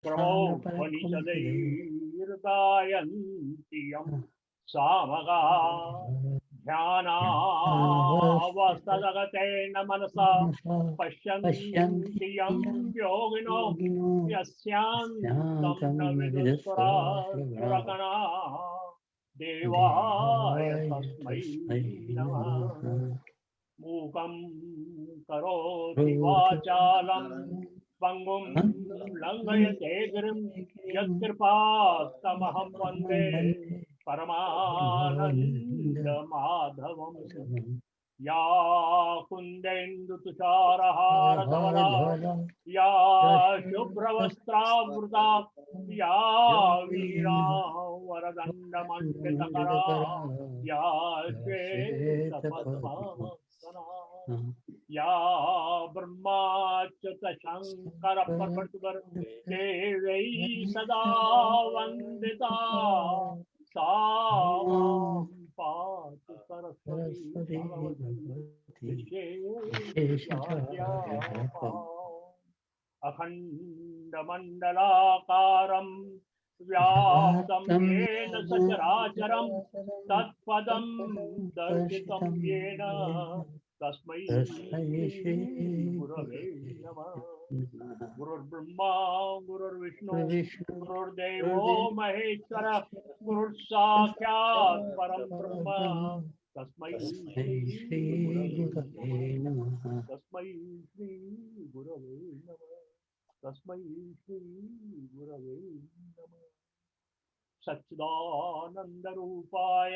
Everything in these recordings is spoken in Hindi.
क्रमोपनिषदैर्गायन्ति यं सामगा ध्यानावस्थगतेन मनसा पश्यन्ति यं योगिनो यस्यान्तं न विदुस्वरासुरगणा देवाय तस्मै नमः। मूकं करोति वाचालं पंगुं लंघयते गिरिं यत्कृपात्तमहं वन्दे परमानन्दमाधवम्। या कुन्देन्दुतुषारहारधवला या शुभ्रवस्त्रावृता या वीणावरदण्डमण्डितकरा या श्वेतपद्मासना या ब्रह्माच्युत शंकर प्रभृतिवर देवै सदा वंदिता सा मां पातु सरस्वती भगवती विशेषाद्यापा। अखण्डमण्डलाकारं व्याप्तं येन सचराचरं तत्पदं दर्शितं येन तस्मै श्री गुरवे नमः। गुरुर्ब्रह्मा गुरुर्विष्णु गुरुर्देवो महेश्वर गुरुर्साक्षात् परं ब्रह्म तस्मै श्री गुरवे नमः। तस्मै श्री गुरवे नमः। तस्मै श्री गुरवे नमः। सच्चिदानन्दरूपाय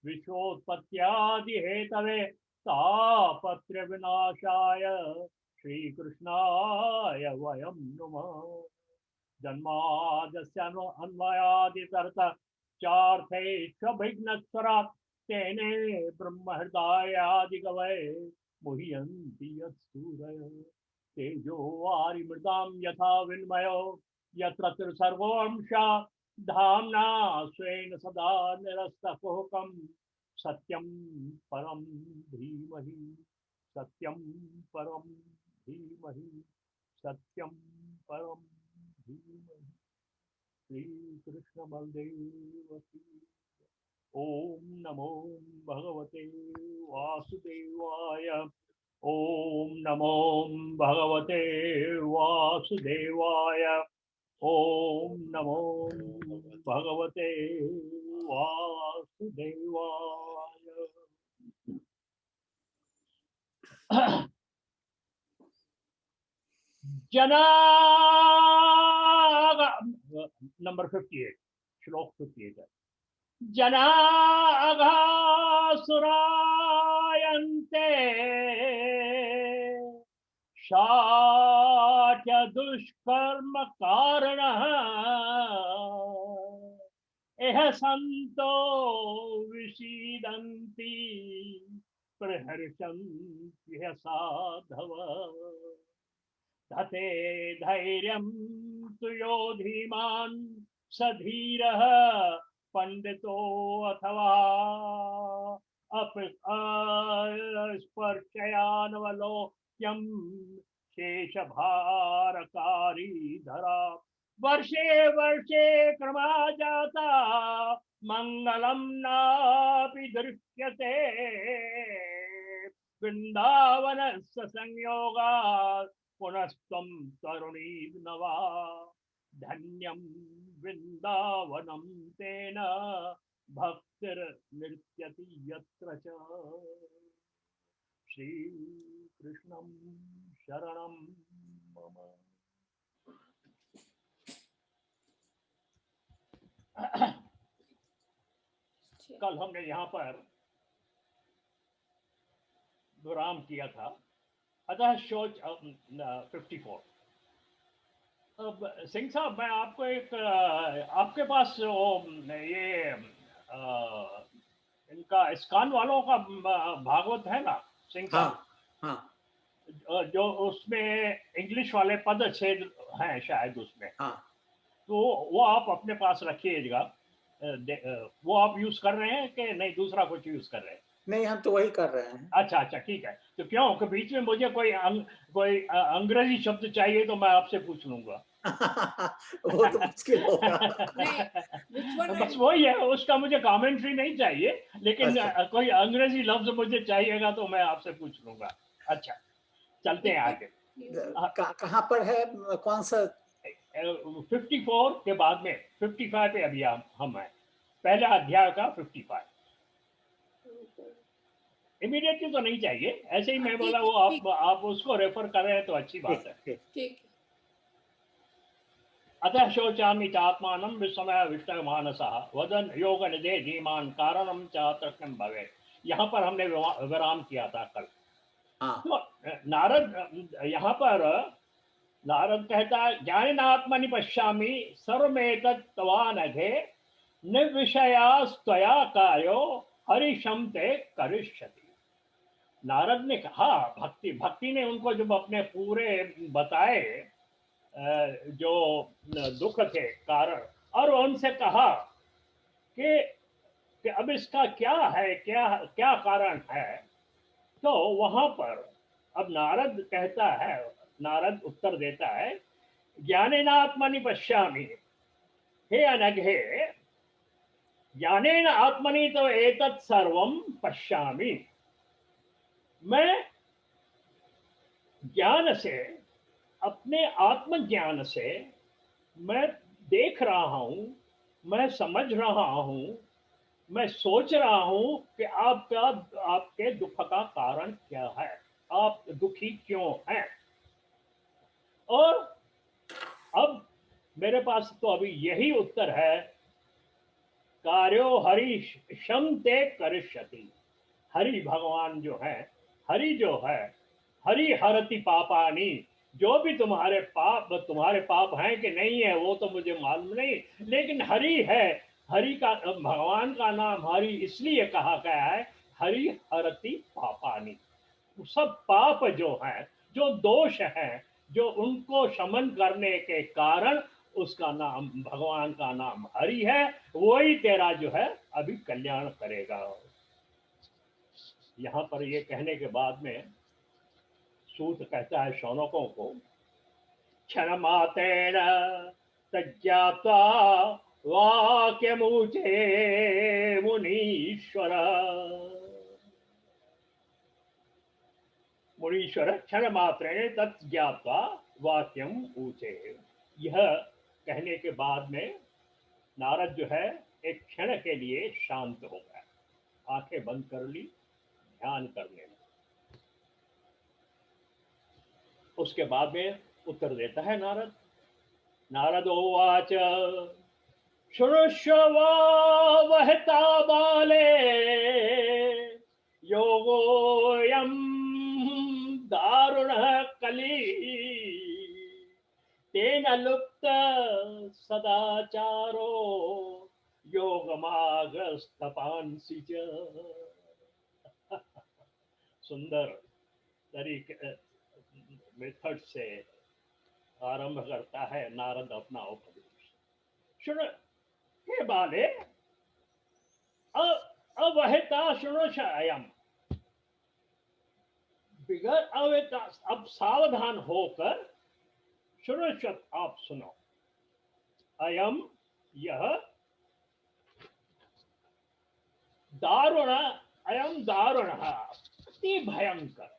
विश्वोत्पत्त्यादिहेतवे तापत्र विनाशाय श्रीकृष्णाय वयं नुमः। जन्माद्यस्य अन्वयादितरत चार्थेष्वभिघ्नस्वरात् तेने ब्रह्महृदायादिकवये मुह्यन्ति यत्सूरयः। तेजो वारिमृतां यथा विनिमयो यत्र त्रिसर्वोऽंशा धाम्ना स्वेन सदा निरस्तकुहकं सत्यं परं धीमहि। सत्यं परं धीमहि। सत्यं परं धीमहि। श्रीकृष्ण बलदेव की। ओम नमो भगवते वासुदेवाय। ओम नमो भगवते वासुदेवाय। ओम नमो भगवते वासुदेवाय। जनाग नंबर 58 श्लोक 58 जनागासुरायन्ते शाट्य दुष्कर्म कारणः एह संतो विषीदन्ति प्रहर्षन्ति साधव धते धैर्यं तु यो धीमान् स धीरः पंडितो अथवा स्पर्शयानवलोक्यं शेषभारकारी धरा वर्षे वर्षे क्रमा जाता मंगलम नापि दृश्यते वृंदावनस्य संयोगात् पुनस्त्वं तरुणी नवा धन्यं वृंदावनं तेन भक्तिर्नृत्यति यत्र च। श्री कृष्णं शरणं मम। कल हमने यहाँ पर विराम किया था। अतः शोच 54। अब सिंह साहब, मैं आपको एक आपके पास ये इनका इस्कान वालों का भागवत है ना सिंह साहब? हाँ, हाँ। जो उसमें इंग्लिश वाले पद छेद हैं शायद उसमें। हाँ। तो वो आप अपने पास रखिएगा। वो आप यूज कर रहे हैं कि नहीं दूसरा कुछ यूज कर रहे हैं? नहीं, हम तो वही कर रहे हैं। अच्छा अच्छा ठीक है। तो क्यों कि बीच में मुझे कोई अंग्रेजी शब्द चाहिए तो मैं आपसे पूछ लूंगा। वो तो मुश्किल होगा। नहीं, which one बस I'm वही है, उसका मुझे कमेंट्री नहीं चाहिए, लेकिन अच्छा, कोई अंग्रेजी लफ्ज मुझे चाहिएगा तो मैं आपसे पूछ लूंगा। अच्छा, चलते हैं आगे। कहाँ पर है, कौन सा? 54 के बाद में 55 पे अभी हम हैं, पहला अध्याय का 55। इमीडिएटली तो नहीं चाहिए, ऐसे ही हाँ, मैं ठीक बोला, है, वो ठीक आप उसको रेफर कर रहे हैं तो अच्छी बात है। ठीक। ठीक है। अतः शोचामि चात्मानं विस्मय विष्टमानसः वदन योग निधे धीमान कारणम च तृष्णं भवेत्। यहाँ पर हमने विराम किया था कल। हाँ, तो नारद यहाँ पर नारद कहता है, ज्ञानेनात्मनि पश्यामि सर्वमेतत् तवानघे निर्विषयास्त्वया कायो हरिशं ते करिष्यति। नारद ने कहा, भक्ति भक्ति ने उनको जब अपने पूरे बताए जो दुख थे कारण, और उनसे कहा कि अब इसका क्या है, क्या क्या कारण है। तो वहां पर अब नारद कहता है, नारद उत्तर देता है, ज्ञानेनात्मनि पश्यामि, हे अनघे, ज्ञानेन आत्मनि तो एतत् सर्वं पश्यामि। मैं ज्ञान से, अपने आत्मज्ञान से मैं देख रहा हूं, मैं समझ रहा हूं, मैं सोच रहा हूं कि आपके दुख का कारण क्या है, आप दुखी क्यों हैं। और अब मेरे पास तो अभी यही उत्तर है, कार्यो हरि शम ते करिष्यति। हरि भगवान जो है, हरि जो है, हरि हरति पापानी। जो भी तुम्हारे पाप हैं कि नहीं है वो तो मुझे मालूम नहीं, लेकिन हरि है। हरि का, भगवान का नाम हरि इसलिए कहा गया है, हरि हरति पापानी। सब पाप जो हैं, जो दोष हैं, जो उनको शमन करने के कारण उसका नाम, भगवान का नाम हरि है। वही तेरा जो है अभी कल्याण करेगा। यहाँ पर ये कहने के बाद में सूत कहता है शौनकों को, क्षणमात्रेण तज्ज्ञात्वा वाक्यमुचे मुनीश्वर। मुनीश्वर क्षण मात्रेण तज्ज्ञात्वा वाक्यम ऊचे। यह कहने के बाद में नारद जो है एक क्षण के लिए शांत हो गया, आंखें बंद कर ली, ध्यान करने लगा। उसके बाद में उत्तर देता है नारद। नारदोवाच शृणुष्व वहता बाले योगोऽयं दारुणः कली तेन लुप्त सदाचारो योगमागस्तपांसि च। सुंदर तरीके मेथड से आरंभ करता है नारद अपना उपदेश। सुन हे बाले, अवहिता सुनो अयम, बिगर अवहिता, अब सावधान होकर सुनो, आप सुनो। अयम, यह दारुण, अयम दारुण, अति भयंकर,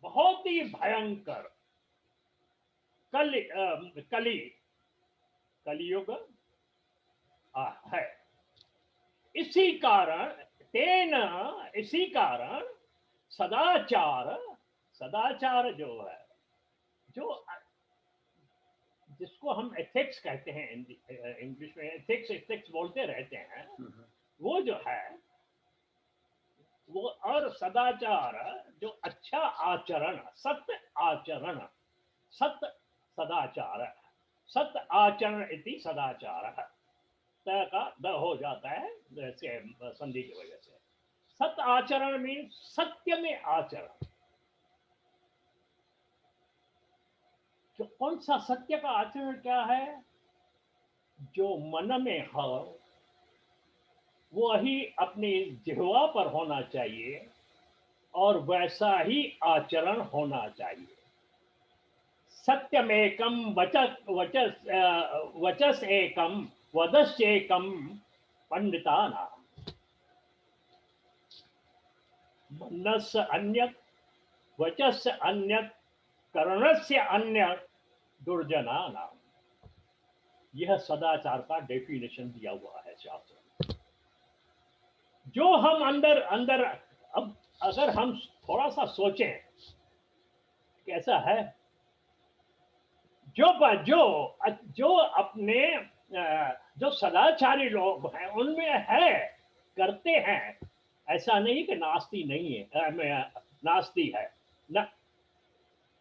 बहुत ही भयंकर कली कलियुग है। इसी कारण तेन, इसी कारण सदाचार, सदाचार जो है, जो जिसको हम एथिक्स कहते हैं, इंग्लिश में एथिक्स एथिक्स बोलते रहते हैं, वो जो है वो, और सदाचार जो अच्छा आचरण, सत्य आचरण, सत्य सदाचार, सत्य आचरण इति सदाचार। त का द हो जाता है जैसे संधि की वजह से। सत्य आचरण में सत्य में आचरण। जो कौन सा सत्य का आचरण क्या है, जो मन में हो वही अपनी जिह्वा पर होना चाहिए, और वैसा ही आचरण होना चाहिए। सत्यमेकम वचस एकम वदस्येकम पंडितानाम मनस्य अन्यत् वचस्य अन्यत् कर्णस्य अन्यत् दुर्जनानाम। यह सदाचार का डेफिनेशन दिया हुआ है शास्त्र में। जो हम अंदर अंदर, अब अगर हम थोड़ा सा सोचें कैसा है, जो जो जो अपने जो सदाचारी लोग हैं उनमें है, करते हैं, ऐसा नहीं कि नास्ती नहीं है, नास्ती है न।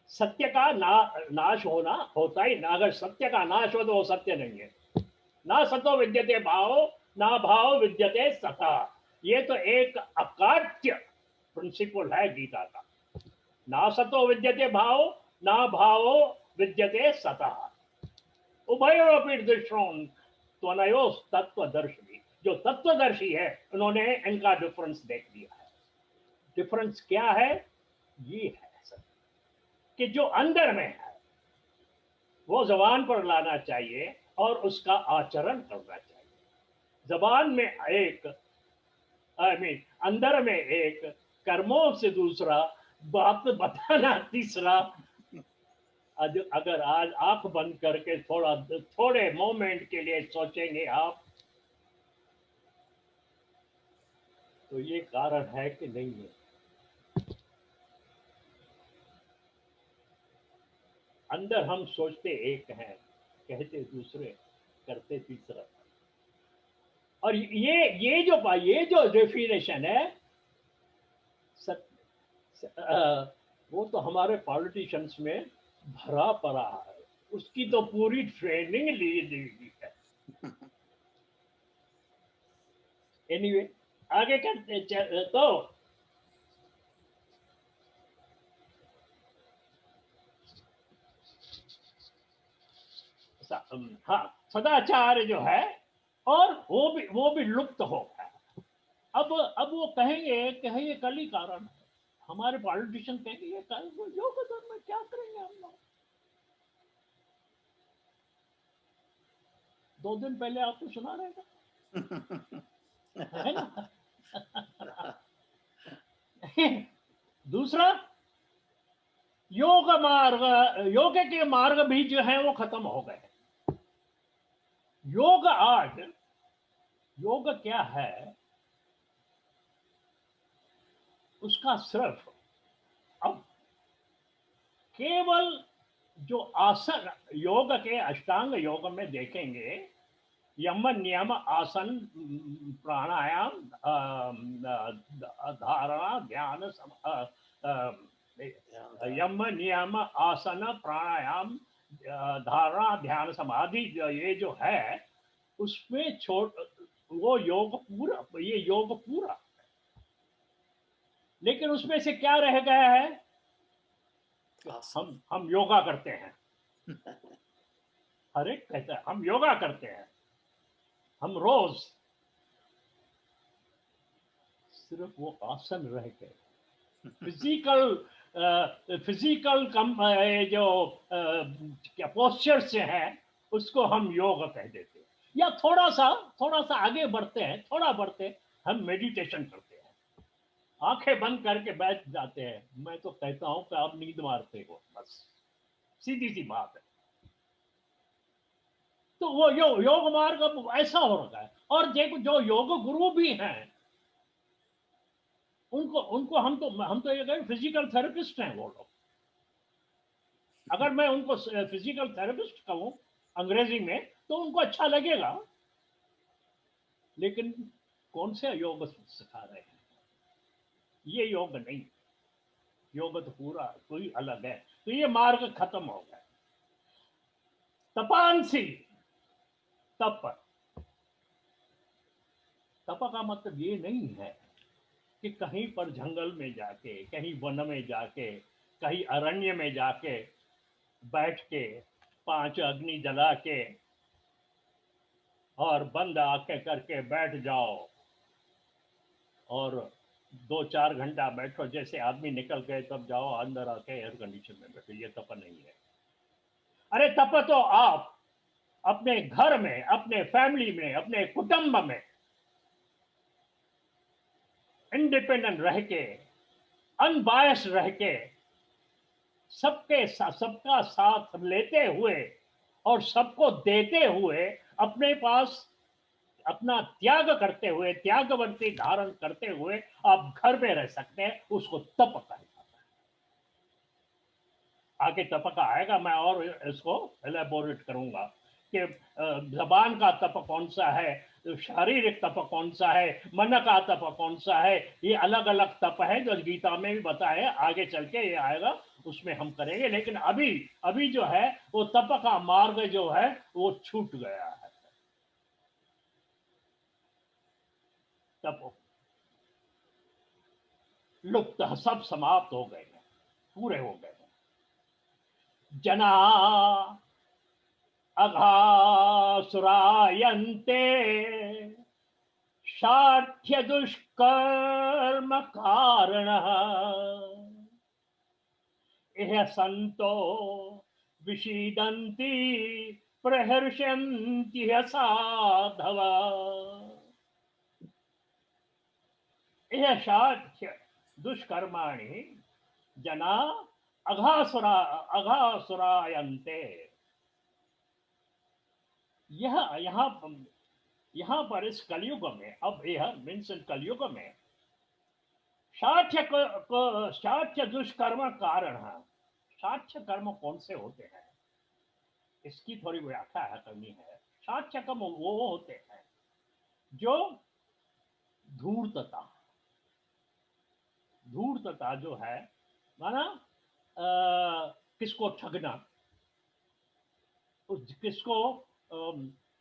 सत्य का नाश होता ही ना। अगर सत्य का नाश हो तो वो सत्य नहीं है। ना सतो विद्यते भाव, ना भाव विद्यते सता। ये तो एक अकाट्य प्रिंसिपल है गीता का। ना सतो विद्यते भाव, ना भाव विद्यते सता। उभयोरपि दृष्टोन त्वनयो तत्वदर्शी। जो तत्वदर्शी है उन्होंने इनका डिफरेंस देख लिया है। डिफरेंस क्या है? ये है कि जो अंदर में है वो जबान पर लाना चाहिए और उसका आचरण करना चाहिए। जबान में एक, अंदर में एक, कर्मों से दूसरा, बात बताना तीसरा। अगर आज आंख बंद करके थोड़े मोमेंट के लिए सोचेंगे आप, तो ये कारण है कि नहीं है। अंदर हम सोचते एक हैं, कहते दूसरे, करते तीसरा। और ये जो डेफिनेशन है वो तो हमारे पॉलिटिशियंस में भरा पड़ा है। उसकी तो पूरी ट्रेनिंग ली है। एनीवे, आगे करते तो हाँ, सदाचार जो है, और वो भी लुप्त हो गया। अब वो कहेंगे कि है ये कली कारण है। हमारे पॉलिटिशियन कहेंगे ये योग धर्म में क्या करेंगे हम लोग। 2 दिन पहले आपको सुना रहेगा, है ना। दूसरा, योग के मार्ग भी जो है वो खत्म हो गए। योग क्या है? उसका सिर्फ अब केवल जो आसन, योग के अष्टांग योग में देखेंगे, यम नियम आसन प्राणायाम धारणा ध्यान यम नियम आसन प्राणायाम धारणा ध्यान समाधि, ये जो है उसमें वो योग पूरा, ये योग पूरा। लेकिन उसमें से क्या रह गया है? हम योगा करते हैं। हर एक कहता है हम योगा करते हैं। हम रोज सिर्फ वो आसन रह गए। फिजिकल जो क्या पोस्चर्स हैं उसको हम योग कह देते हैं। या थोड़ा सा आगे बढ़ते हैं, हम मेडिटेशन करते हैं। आंखें बंद करके बैठ जाते हैं। मैं तो कहता हूं कि आप नींद मारते हो, बस सीधी सी बात है। तो वो योग मार्ग अब ऐसा हो रखा है। और जो योग गुरु भी हैं, उनको हम तो ये कहें फिजिकल थेरेपिस्ट हैं वो लोग। अगर मैं उनको फिजिकल थेरेपिस्ट कहूं अंग्रेजी में तो उनको अच्छा लगेगा। लेकिन कौन से योग सिखा रहे हैं? ये योग नहीं। योग तो पूरा कोई अलग है। तो ये मार्ग खत्म हो गया। तपांसी, तप का मतलब ये नहीं है कि कहीं पर जंगल में जाके, कहीं वन में जाके, कहीं अरण्य में जाके बैठ के 5 अग्नि जला के और बंद आंखें करके बैठ जाओ और 2-4 घंटा बैठो, जैसे आदमी निकल गए तब जाओ अंदर आके एयर कंडीशन में बैठो, ये तप नहीं है। अरे तप तो आप अपने घर में, अपने फैमिली में, अपने कुटुंब में इंडिपेंडेंट रह के, अनबायस रह के, सबका साथ लेते हुए और सबको देते हुए, अपने पास अपना त्याग करते हुए, त्यागवंती धारण करते हुए आप घर में रह सकते हैं, उसको तप कहा जाता है। आगे तप का आएगा, मैं और इसको एलेबोरेट करूंगा कि जबान का तप कौन सा है, शारीरिक तप कौन सा है, मन का तप कौन सा है, ये अलग अलग तप है जो गीता में भी बताया है। आगे चल के ये आएगा, उसमें हम करेंगे। लेकिन अभी अभी जो है वो तप का मार्ग जो है वो छूट गया है। तप लुप्त, सब समाप्त हो गए हैं, पूरे हो गए हैं। जना अघासुरायन्ते शाठ्य दुष्कर्म कारणः इह संतो विषीदन्ति प्रहर्षन्ति साधवा। इह शाठ्य दुष्कर्माणि जना अघासुरायन्ते। यह यहाँ पर इस कलयुग में, अब यह मीन्स कलयुग में शाठ्य दुष्कर्म कारण है। शाठ्य कर्म कौन से होते हैं, इसकी थोड़ी व्याख्या करनी है। शाठ्य कर्म वो होते हैं जो धूर्तता, धूर्तता जो है, माना किसको ठगना, किसको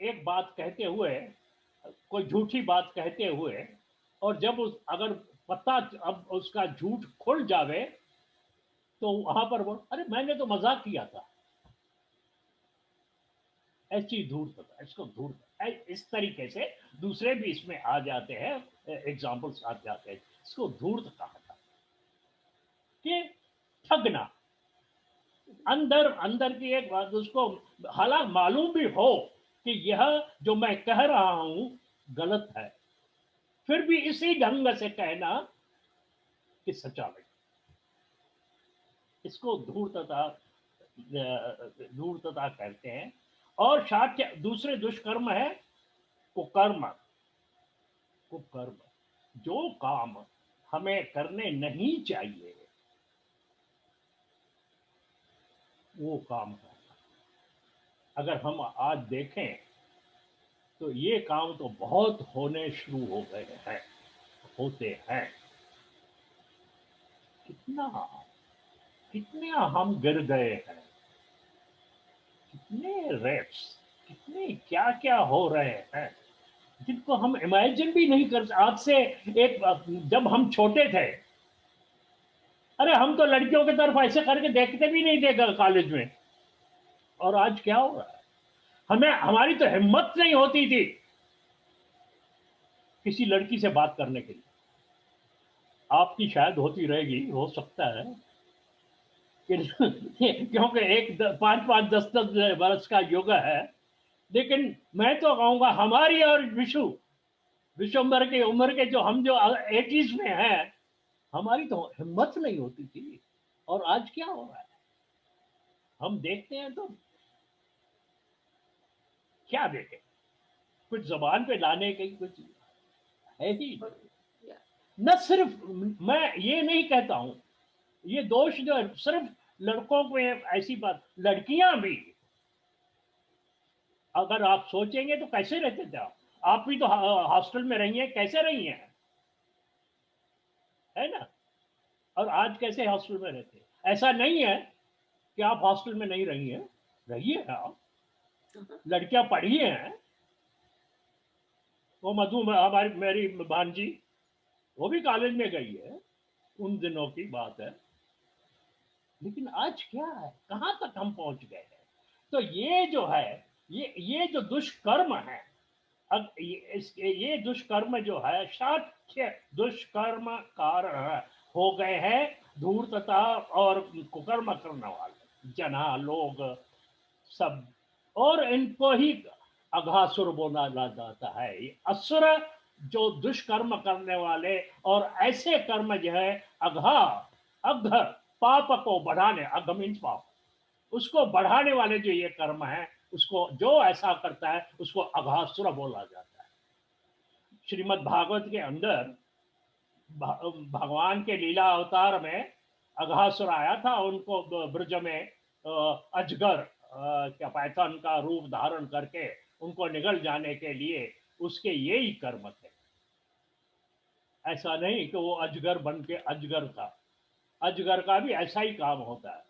एक बात कहते हुए, कोई झूठी बात कहते हुए, और जब अगर पता अब उसका झूठ खुल जावे तो वहां पर बोल, अरे मैंने तो मजाक किया था। ऐसी धूर्तता, इसको धूर्त, इस तरीके से दूसरे भी इसमें आ जाते हैं, एग्जाम्पल्स आ जाते हैं। इसको धूर्त कहा था कि ठगना, अंदर अंदर की एक बात, उसको हालांकि मालूम भी हो कि यह जो मैं कह रहा हूं गलत है, फिर भी इसी ढंग से कहना कि सच्चा नहीं। इसको धूर्तता, धूर्तता कहते हैं। और शाठ्य दूसरे दुष्कर्म है कुकर्म। कुकर्म, जो काम हमें करने नहीं चाहिए वो काम करना। अगर हम आज देखें तो ये काम तो बहुत होने शुरू हो गए हैं, होते हैं। कितना, कितने हम गिर गए हैं, कितने रेप्स, कितने क्या क्या हो रहे हैं जिनको हम इमेजिन भी नहीं कर। आज से एक, जब हम छोटे थे, अरे हम तो लड़कियों की तरफ ऐसे करके देखते भी नहीं थे कॉलेज में, और आज क्या हो रहा है। हमें, हमारी तो हिम्मत नहीं होती थी किसी लड़की से बात करने के लिए। आपकी शायद होती रहेगी, हो सकता है क्योंकि एक 5-5 10-10 वर्ष का युग है। लेकिन मैं तो कहूंगा हमारी और विश्वम्बर की उम्र के जो, हम जो 80s में हैं, हमारी तो हिम्मत नहीं होती थी। और आज क्या हो रहा है हम देखते हैं तो क्या देखें, कुछ जबान पे लाने की कुछ है ही नहीं। Yeah. न सिर्फ, मैं ये नहीं कहता हूं ये दोष जो है सिर्फ लड़कों को, ऐसी बात, लड़कियां भी अगर आप सोचेंगे तो कैसे रहते थे आप भी तो हॉस्टल में रही हैं, कैसे रही हैं, है ना। और आज कैसे हॉस्टल में रहते हैं। ऐसा नहीं है कि आप हॉस्टल में नहीं रही हैं, रही है आप, लड़कियां पढ़ी हैं। वो मधु, हमारी मेरी भांजी, वो भी कॉलेज में गई है, उन दिनों की बात है। लेकिन आज क्या है, कहां तक हम पहुंच गए हैं। तो ये जो है, ये जो दुष्कर्म है, ये दुष्कर्म जो है साक्ष्य दुष्कर्म कारण हो गए हैं धूर्तता और कुकर्म करने वाले जना लोग सब, और इनको ही अघासुर बोला जाता है। ये असुर जो दुष्कर्म करने वाले और ऐसे कर्म जो है अघा अघ पाप को बढ़ाने, अघ मीन्स पाप, उसको बढ़ाने वाले जो ये कर्म है उसको जो ऐसा करता है उसको अघासुर बोला जाता है। श्रीमद् भागवत के अंदर भगवान के लीला अवतार में अघासुर आया था, उनको ब्रज में अजगर क्या पाइथन का रूप धारण करके उनको निगल जाने के लिए उसके यही कर्म थे। ऐसा नहीं कि वो अजगर बन के अजगर था, अजगर का भी ऐसा ही काम होता है,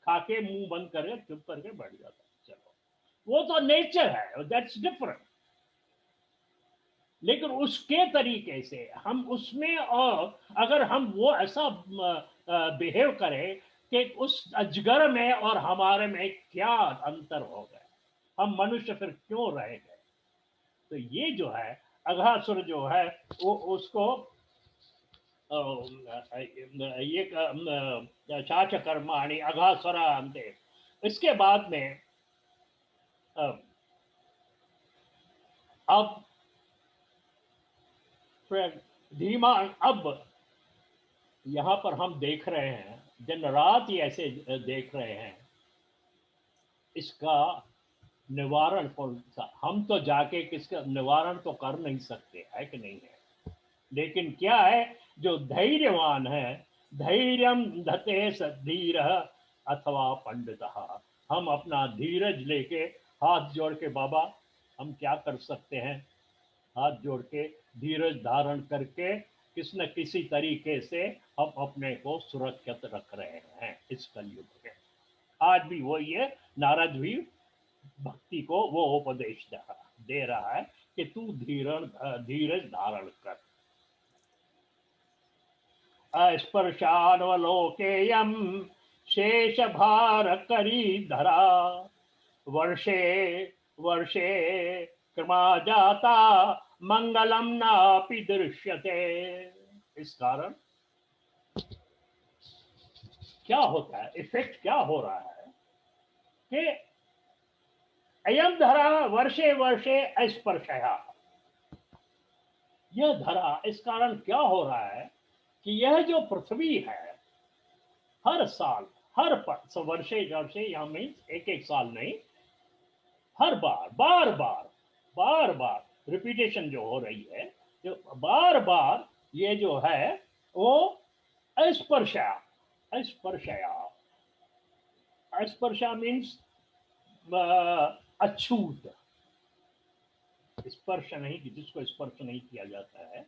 खाके मुंह बंद करके चुप करके बैठ जाता है। चलो वो तो नेचर है, दैट्स डिफरेंट। लेकिन उसके तरीके से हम उसमें, और अगर हम वो ऐसा बिहेव करें कि उस अजगर में और हमारे में क्या अंतर हो गया, हम मनुष्य फिर क्यों रह गए। तो ये जो है अघासुर जो है वो उसको ये चाच कर्माणि अघासुरा अंते। इसके बाद में अब धीमान, अब यहाँ पर हम देख रहे हैं दिन रात ही ऐसे देख रहे हैं, इसका निवारण कौन सा। हम तो जाके किसका निवारण तो कर नहीं सकते, है कि नहीं है। लेकिन क्या है, जो धैर्यवान है, धैर्यम धते सधीर अथवा पंडित, हम अपना धीरज लेके हाथ जोड़ के, बाबा हम क्या कर सकते हैं, हाथ जोड़ के धीरज धारण करके किस न किसी तरीके से हम अपने को सुरक्षित रख रहे हैं इस कलयुग में। आज भी वही है, नारद भी भक्ति को वो उपदेश दे रहा है कि तू धीरज धारण कर। अस्पर्शानवलोकेयम शेष भार करी धरा, वर्षे वर्षे क्रमा जाता मंगलम नापि दृश्यते। इस कारण क्या होता है, इफेक्ट क्या हो रहा है कि अयम धरा वर्षे वर्षे अस्पर्शया, यह धरा, इस कारण क्या हो रहा है कि यह जो पृथ्वी है हर साल हर वर्षे वर्षे यहाँ मीन्स एक एक साल नहीं, हर बार बार बार बार बार रिपीटेशन जो हो रही है, जो बार बार ये जो है वो अस्पर्शा, अस्पर्शया, अस्पर्शा मीन्स अछूत, स्पर्श नहीं, जिसको स्पर्श नहीं किया जाता है,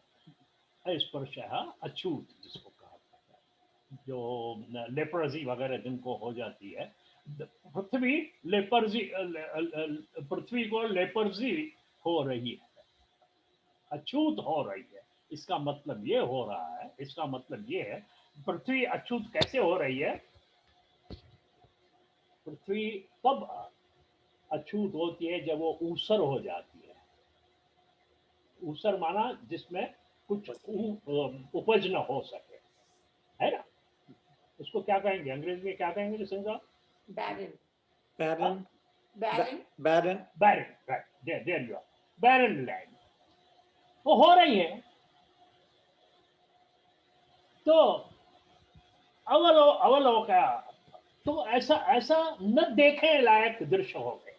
स्पर्श अछूत जिसको कहा जाता है, जो लेप्रोसी वगैरह जिनको हो जाती है। पृथ्वी लेपर्जी, पृथ्वी को लेपर्जी हो रही है, अछूत हो रही है। इसका मतलब ये हो रहा है, इसका मतलब ये है, पृथ्वी अछूत कैसे हो रही है, पृथ्वी तब अछूत होती है जब वो ऊसर हो जाती है। ऊसर माना जिसमें कुछ उपज न हो सके, है ना। उसको क्या कहेंगे अंग्रेजी में, क्या कहेंगे जिसका barren, barren, barren, barren, barren, right, there you are, barren land वो हो रही है। तो अवलोका, तो ऐसा ऐसा न देखे लायक दृश्य हो गए।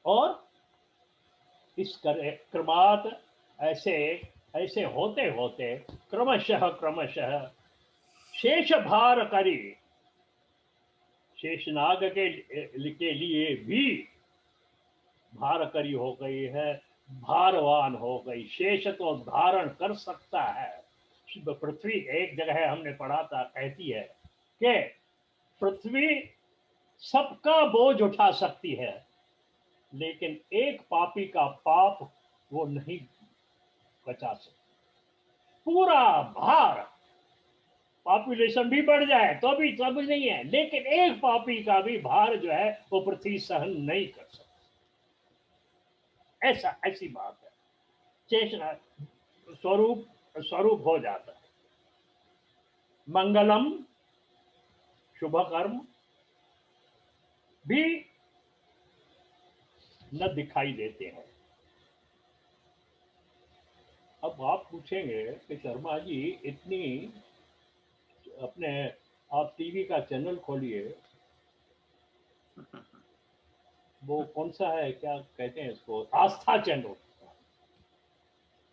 और इस क्रमात ऐसे ऐसे होते होते क्रमशः क्रमशः शेष भार करी, शेषनाग के लिए भी भार करी हो गई है, भारवान हो गई। शेष तो धारण कर सकता है, पृथ्वी एक जगह हमने पढ़ा था, कहती है कि पृथ्वी सबका बोझ उठा सकती है, लेकिन एक पापी का पाप वो नहीं बचा सकती। पूरा भार, पॉपुलेशन भी बढ़ जाए तो भी तब नहीं है, लेकिन एक पापी का भी भार जो है वो पृथ्वी सहन नहीं कर सकती। ऐसा ऐसी बात है। चेष्टा स्वरूप स्वरूप हो जाता है। मंगलम शुभ कर्म भी न दिखाई देते हैं। अब आप पूछेंगे कि शर्मा जी इतनी अपने आप टीवी का चैनल खोलिए, वो कौन सा है, क्या कहते हैं इसको, आस्था चैनल,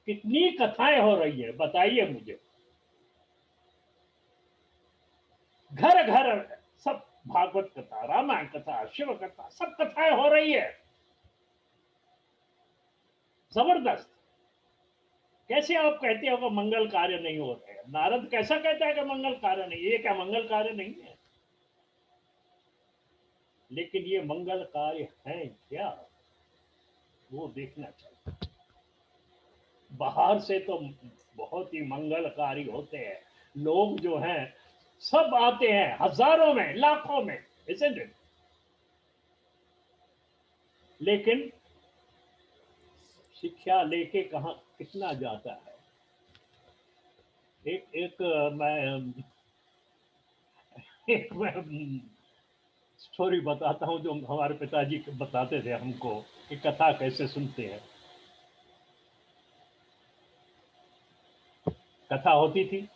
कितनी कथाएं हो रही है बताइए मुझे। घर घर सब भागवत कथा, रामायण कथा, शिव कथा, सब कथाएं हो रही है, जबरदस्त। कैसे आप कहते हो कि मंगल कार्य नहीं हो रहे हैं? नारद कैसा कहता है कि मंगल कार्य नहीं? ये क्या मंगल कार्य नहीं है? लेकिन ये मंगल कार्य है क्या, वो देखना चाहिए। बाहर से तो बहुत ही मंगलकारी होते हैं, लोग जो हैं सब आते हैं हजारों में, लाखों में, isn't it? लेकिन शिक्षा लेके कहां कितना जाता है। एक एक मैं स्टोरी बताता हूं जो हमारे पिताजी बताते थे हमको कि कथा कैसे सुनते हैं। कथा होती थी,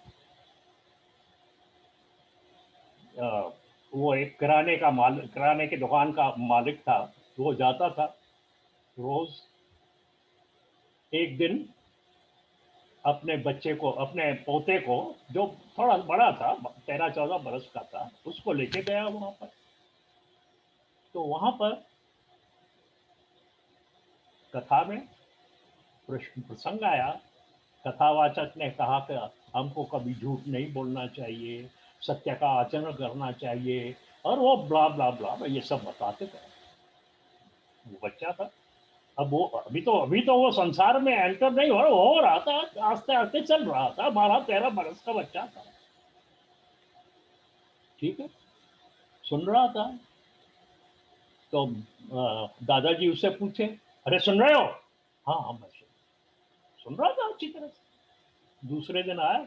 वो एक किराने की दुकान का मालिक था। वो जाता था रोज, एक दिन अपने बच्चे को, अपने पोते को, जो थोड़ा बड़ा था, 13-14 बरस का था, उसको लेके गया वहां पर। तो वहां पर कथा में प्रसंग आया। कथावाचक ने कहा कि हमको कभी झूठ नहीं बोलना चाहिए, सत्य का आचरण करना चाहिए, और वो ब्ला ब्ला ब्ला ये सब बताते थे। वो बच्चा था, अब वो अभी तो वो संसार में एंटर नहीं हो रहा था, आस्ते आस्ते चल रहा था, 12-13 बरस का बच्चा था। ठीक है, सुन रहा था। तो दादाजी उससे पूछे, अरे सुन रहे हो? हाँ हाँ मैं सुन रहा था अच्छी तरह से। दूसरे दिन आया,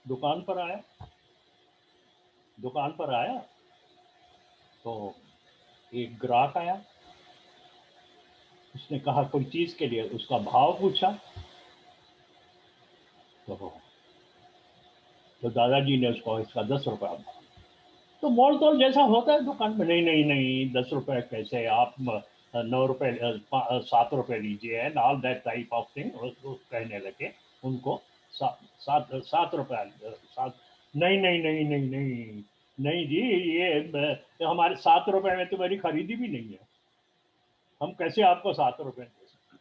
दुकान पर आया, दुकान पर आया तो एक ग्राहक आया। उसने कहा कोई चीज के लिए, उसका भाव पूछा। तो दादाजी ने उसको इसका 10 रुपया, तो मोल तोल जैसा होता है दुकान में, नहीं नहीं नहीं 10 रुपए कैसे, आप 9 रुपए 7 रुपए लीजिए and all that type of thing कहने लगे उनको। 7 रुपए, सात, नहीं नहीं नहीं नहीं नहीं नहीं जी, ये हमारे 7 रुपए में तो मेरी खरीदी भी नहीं है, हम कैसे आपको 7 रुपए दे सकते।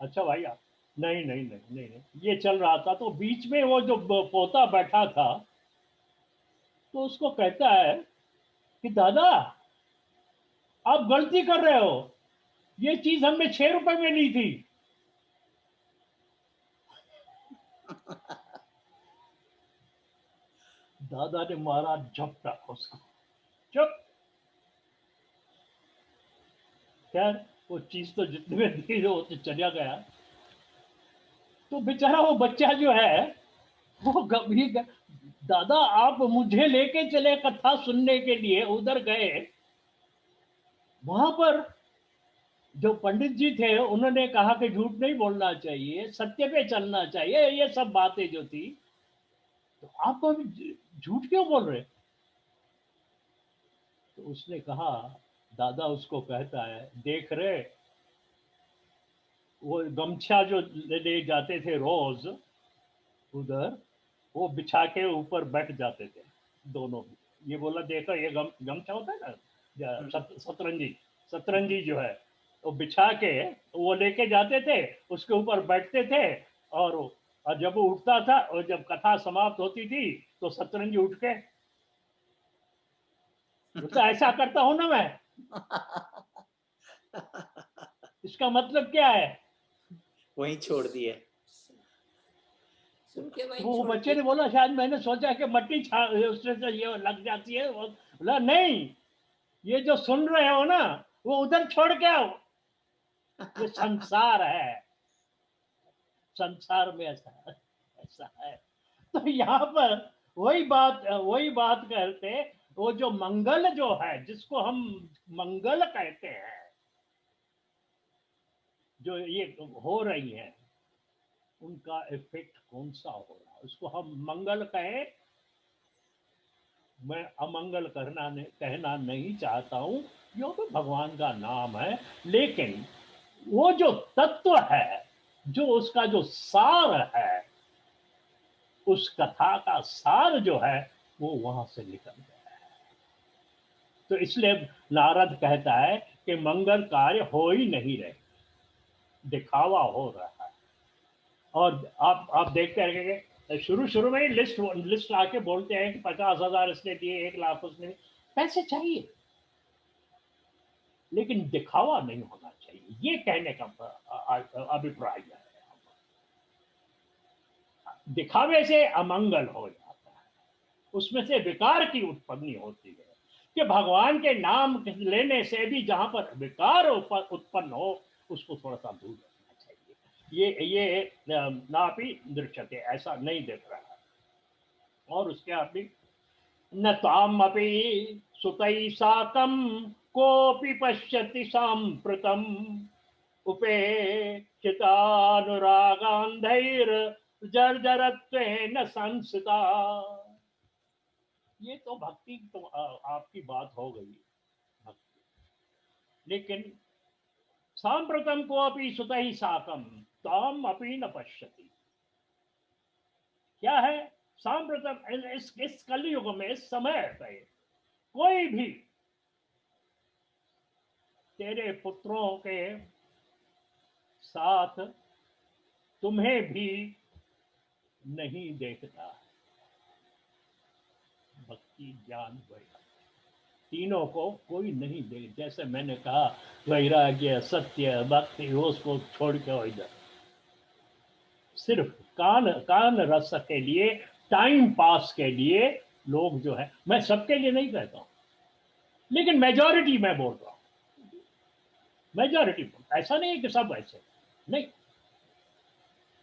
अच्छा भाई आप, नहीं नहीं नहीं नहीं नहीं, ये चल रहा था। तो बीच में वो जो पोता बैठा था, तो उसको कहता है कि दादा आप गलती कर रहे हो, ये चीज हमने 6 रुपए में ली थी। दादा ने मारा झपटा उसको, चुप। खैर वो चीज तो जितने में दी वो तो चला गया। तो बेचारा वो बच्चा जो है वो गंभीर, दादा आप मुझे लेके चले कथा सुनने के लिए, उधर गए, वहां पर जो पंडित जी थे उन्होंने कहा कि झूठ नहीं बोलना चाहिए, सत्य पे चलना चाहिए, ये सब बातें जो थी, तो आप अभी झूठ क्यों बोल रहे? तो उसने कहा, दादा उसको कहता है, देख रहे, वो गमछा जो ले जाते थे रोज उधर, वो बिछा के ऊपर बैठ जाते थे दोनों। ये बोला देखो ये गमछा होता है ना, सतरंजी, सतरंजी जो है वो बिछा के वो लेके जाते थे, उसके ऊपर बैठते थे। और जब वो उठता था और जब कथा समाप्त होती थी तो सतरंजी उठ के, तो ऐसा करता हूं ना मैं, इसका मतलब क्या है? वहीं छोड़ दिए। सुन के वही वो छोड़ बच्चे ने दिया। बोला शायद मैंने सोचा कि मट्टी उससे से ये लग जाती है, बोला नहीं, ये जो सुन रहे हो ना वो उधर छोड़ के आओ। ये संसार है, संसार में ऐसा ऐसा है। तो यहाँ पर वही बात करते, वो जो मंगल जो है, जिसको हम मंगल कहते हैं, जो ये हो रही है, उनका इफेक्ट कौन सा हो रहा है, उसको हम मंगल कहें। मैं अमंगल कहना नहीं चाहता हूं, यो तो भगवान का नाम है, लेकिन वो जो तत्व है, जो उसका जो सार है, उस कथा का सार जो है, वो वहां से निकल गया है। तो इसलिए नारद कहता है कि मंगल कार्य हो ही नहीं रहे, दिखावा हो रहा है। और आप देखते रहेंगे, शुरू शुरू में ही लिस्ट आके बोलते हैं कि 50,000 इसने दिए, 1 लाख उसने, पैसे चाहिए, लेकिन दिखावा नहीं होना चाहिए, ये कहने का अभिप्राय है। दिखावे से अमंगल हो जाता है, उसमें से विकार की उत्पत्ति होती है, कि भगवान के नाम लेने से भी जहां पर विकार उत्पन्न हो, उसको थोड़ा सा दूर रखना चाहिए। ये नापी दृश्यते, ऐसा नहीं देख रहा है। और उसके आगे, न तामपि सुतै साकं कोऽपि पश्यति साम्प्रतम् उपेक्षितानुरागान्धैर्जर्जरत्वेन संसिता। ये तो भक्ति तो आपकी बात हो गई भक्ति, लेकिन सांप्रतम को अपनी सुतहि साकम ताम अपनी न पश्यति, क्या है सांप्रतम? इस कलयुग में, इस समय पे कोई भी तेरे पुत्रों के साथ तुम्हें भी नहीं देखता। भक्ति ज्ञान वैराग्य तीनों को कोई नहीं देख, जैसे मैंने कहा, वैराग्य सत्य भक्ति, उसको छोड़ के इधर सिर्फ कान रस के लिए, टाइम पास के लिए लोग जो है, मैं सबके लिए नहीं कहता हूं, लेकिन मेजॉरिटी मैं बोल रहा हूं, मेजॉरिटी। ऐसा नहीं है कि सब ऐसे नहीं,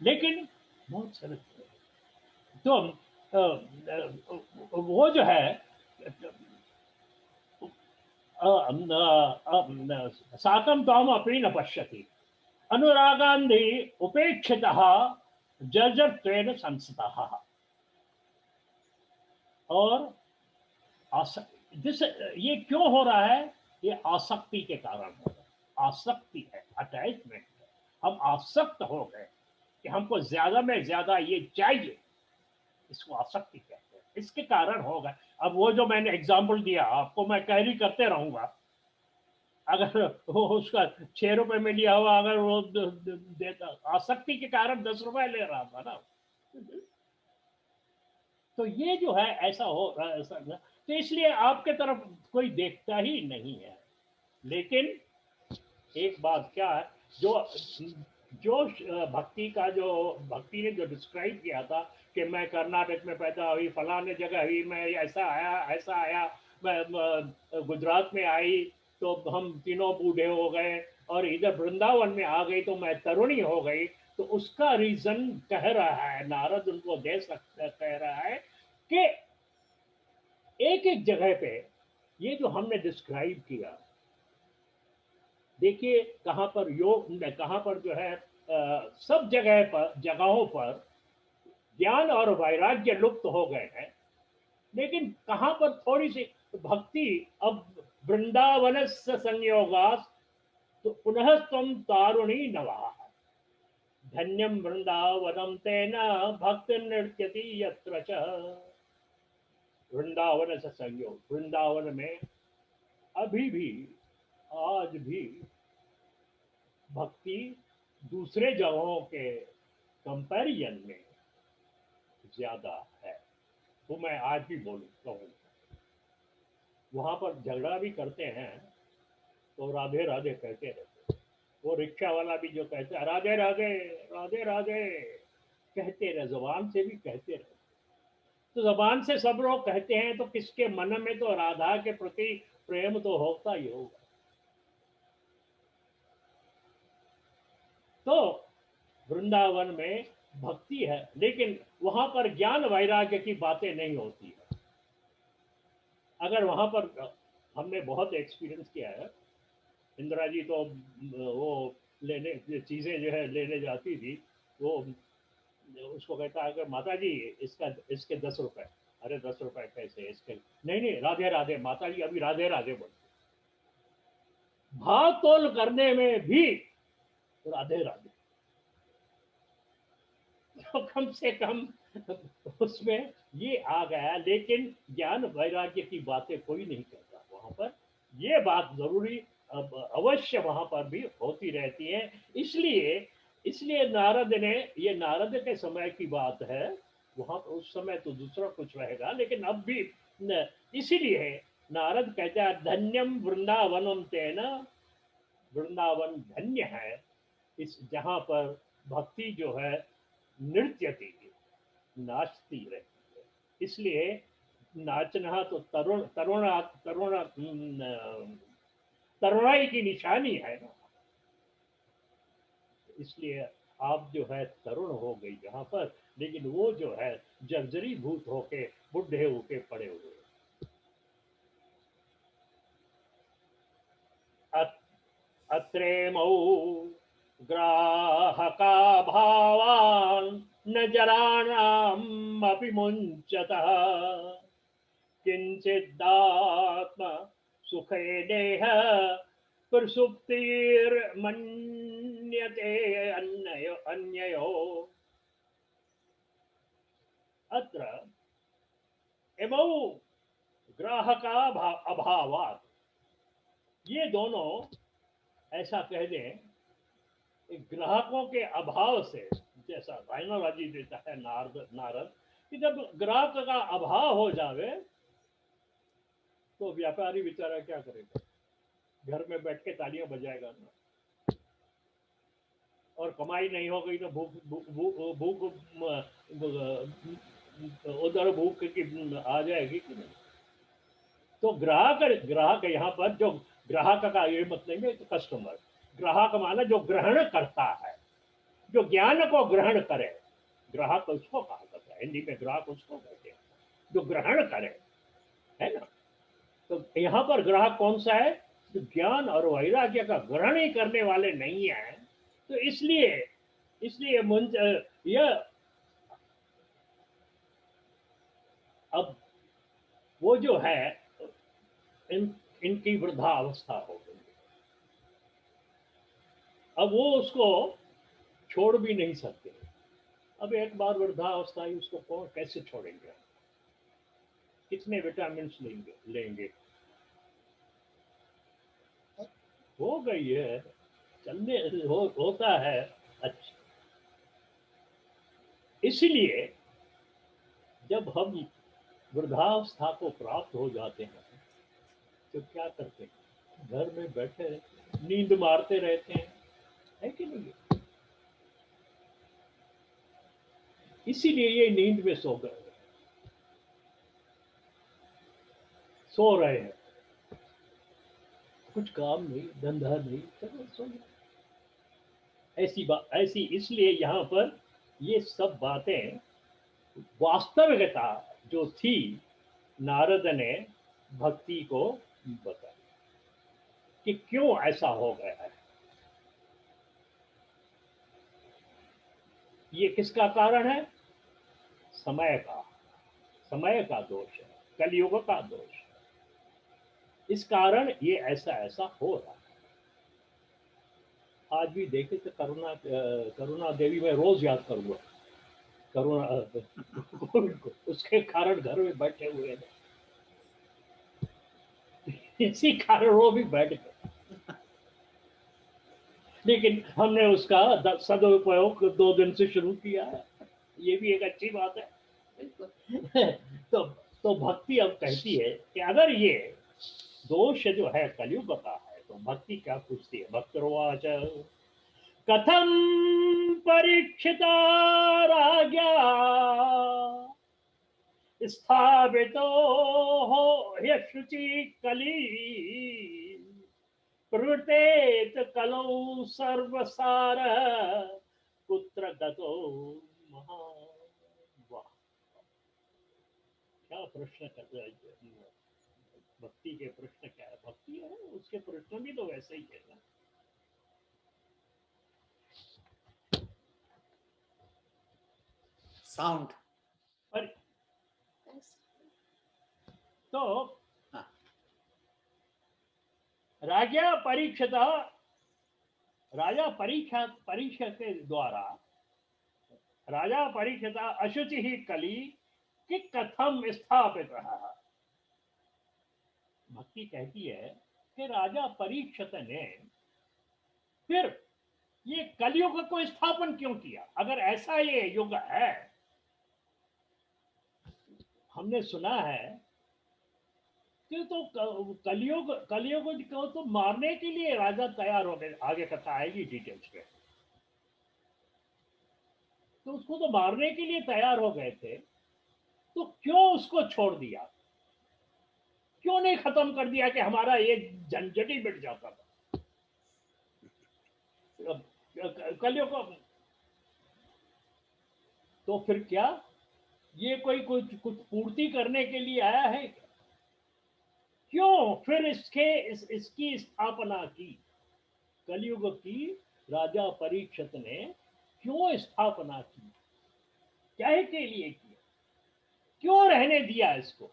लेकिन बहुत सारे। तो वो जो है, साकं त्वाम अपि न पश्यति अनुरागान्धि उपेक्षितः जर्जरत्वेन संस्थितः। और ये क्यों हो रहा है? ये आसक्ति के कारण हो रहा है। आसक्ति है, अटैचमेंट है, हम आसक्त हो गए कि हमको ज्यादा में ज्यादा ये चाहिए, इसको आसक्ति कहते हैं, इसके कारण होगा। अब वो जो मैंने एग्जाम्पल दिया आपको, मैं कैरी करते रहूंगा, अगर वो उसका 6 रुपए में लिया हुआ, अगर वो देता, आसक्ति के कारण 10 रुपए ले रहा था ना, तो ये जो है ऐसा हो रहा है, ऐसा। तो इसलिए आपके तरफ कोई देखता ही नहीं है। लेकिन एक बात क्या है, जो जो भक्ति का, जो भक्ति ने जो डिस्क्राइब किया था कि मैं कर्नाटक में पैदा हुई, फलाने जगह हुई, मैं ऐसा आया, मैं गुजरात में आई तो हम तीनों बूढ़े हो गए, और इधर वृंदावन में आ गई तो मैं तरुणी हो गई। तो उसका रीजन कह रहा है नारद, उनको दे सकता, कह रहा है कि एक एक जगह पे ये जो हमने डिस्क्राइब किया, देखिए कहां पर योग, कहां पर जो है सब जगहों पर ज्ञान और वैराग्य लुप्त हो गए हैं, लेकिन कहां पर थोड़ी सी भक्ति। अब वृंदावन से संयोगास तो पुनः तुम तारुणी नवा, धन्यम वृंदावनम तेना भक्ति नृत्यति यत्र च। वृंदावन से संयोग, वृंदावन में अभी भी, आज भी भक्ति दूसरे जगहों के कंपैरिजन में ज्यादा है। तो मैं आज भी कहूँ, वहां पर झगड़ा भी करते हैं तो राधे राधे कहते रहते, वो रिक्शा वाला भी जो कहते हैं राधे राधे राधे राधे, कहते रहे, जबान से भी कहते रहे। तो जबान से सब लोग कहते हैं, तो किसके मन में तो राधा के प्रति प्रेम तो होता ही होगा। तो वृंदावन में भक्ति है, लेकिन वहां पर ज्ञान वैराग्य की बातें नहीं होती है। अगर वहां पर हमने बहुत एक्सपीरियंस किया है, इंदिरा जी तो वो लेने चीजें जो है लेने जाती थी, वो उसको कहता है कि माता जी इसका इसके 10 रुपए। अरे 10 रुपए कैसे इसके, नहीं नहीं राधे राधे माता जी, अभी राधे राधे बोल। भाव तोल करने में भी राधे राधे, तो कम से कम उसमें ये आ गया। लेकिन ज्ञान वैराग्य की बातें कोई नहीं करता वहां पर। ये बात जरूरी अब अवश्य वहां पर भी होती रहती है। इसलिए इसलिए नारद ने, ये नारद के समय की बात है, वहां पर उस समय तो दूसरा कुछ रहेगा, लेकिन अब भी इसीलिए नारद कहता है धन्यम वृंदावनम तेना, वृंदावन धन्य है इस जहां पर भक्ति जो है नृत्यती, नाचती रहती है। इसलिए नाचना तो तरुणाई की निशानी है ना। इसलिए आप जो है तरुण हो गई यहाँ पर, लेकिन वो जो है जर्जरी भूत होके बुढ़े होके पड़े हुए। अत्रेमौ ग्राहका भावान् न जराणाम् अपि मुञ्चतः किंचिदात्म सुखे देह प्रसुप्तिर्मन्यते अन्ययो। अत्र एवं ग्राहका अभावात्, ये दोनों ऐसा कह दें ग्राहकों के अभाव से, जैसा गायनोलॉजी देता है नारद कि जब ग्राहक का अभाव हो जावे तो व्यापारी बेचारा क्या करेगा, घर में बैठ के तालियां बजाएगा ना। और कमाई नहीं हो गई तो भूख भूख उधर भूख की आ जाएगी कि नहीं। तो ग्राहक यहाँ पर जो ग्राहक का ये मतलब है, तो कस्टमर, ग्राहक माना जो ग्रहण करता है, जो ज्ञान को ग्रहण करे, ग्राहक उसको कहा जाता है, हिंदी में ग्राहक उसको कहते हैं जो ग्रहण करे, है ना। तो यहाँ पर ग्राहक कौन सा है, जो ज्ञान और वैराग्य का ग्रहण ही करने वाले नहीं है। तो इसलिए इसलिए यह अब वो जो है इनकी वृद्धावस्था हो गई, अब वो उसको छोड़ भी नहीं सकते। अब एक बार वृद्धावस्था ही उसको कौन कैसे छोड़ेंगे, कितने विटामिन लेंगे। हो गई है, चलने होता है। अच्छा, इसलिए जब हम वृद्धावस्था को प्राप्त हो जाते हैं तो क्या करते हैं, घर में बैठे रहते, नींद मारते रहते हैं, है कि नहीं। इसीलिए ये नींद में सो गए, सो रहे हैं, कुछ काम नहीं, धंधा नहीं, चलो सो गए। ऐसी इसलिए यहाँ पर ये सब बातें वास्तविकता जो थी नारद ने भक्ति को बताई कि क्यों ऐसा हो गया है। ये किसका कारण है, समय का दोष है, कलयुग का दोष है। इस कारण ये ऐसा ऐसा हो रहा है। आज भी देखे तो करुणा देवी में रोज याद करूंगा, करुणा उसके कारण घर में बैठे हुए हैं, इसी कारण वो भी बैठ गए। लेकिन हमने उसका सदुपयोग 2 दिन से शुरू किया है, ये भी एक अच्छी बात है। तो भक्ति अब कहती है कि अगर ये दोष जो है कलयुग का है, तो भक्ति क्या पूछती है। भक्तर्वाच कथम परीक्षिता राज्ञा स्थापितो हो ह्यशुचि कली प्रवृतेत कलौ सर्वसार कुत्र गतो महान्। वाह, क्या प्रश्न कर रहे हैं। भक्ति के प्रश्न क्या है, भक्ति है उसके प्रश्न भी तो वैसे ही है ना। साउंड पर Thanks. तो हाँ राजा परीक्षा के द्वारा राजा परीक्षिता अशुचि ही कली कि कथम स्थापित रहा। भक्ति कहती है कि राजा परीक्षित ने फिर ये कलयुग को स्थापन क्यों किया। अगर ऐसा ये युग है, हमने सुना है कि तो कलयुग कलयुग को तो मारने के लिए राजा तैयार हो गए। आगे कथा आएगी डिटेल्स पे। तो उसको तो मारने के लिए तैयार हो गए थे, तो क्यों उसको छोड़ दिया, क्यों नहीं खत्म कर दिया कि हमारा ये झंझट ही मिट जाता था। कलयुग को तो फिर क्या ये कोई कुछ कुछ पूर्ति करने के लिए आया है क्या? क्यों फिर इसकी स्थापना की, कलयुग की राजा परीक्षित ने क्यों स्थापना की, क्या के लिए किया, क्यों रहने दिया इसको।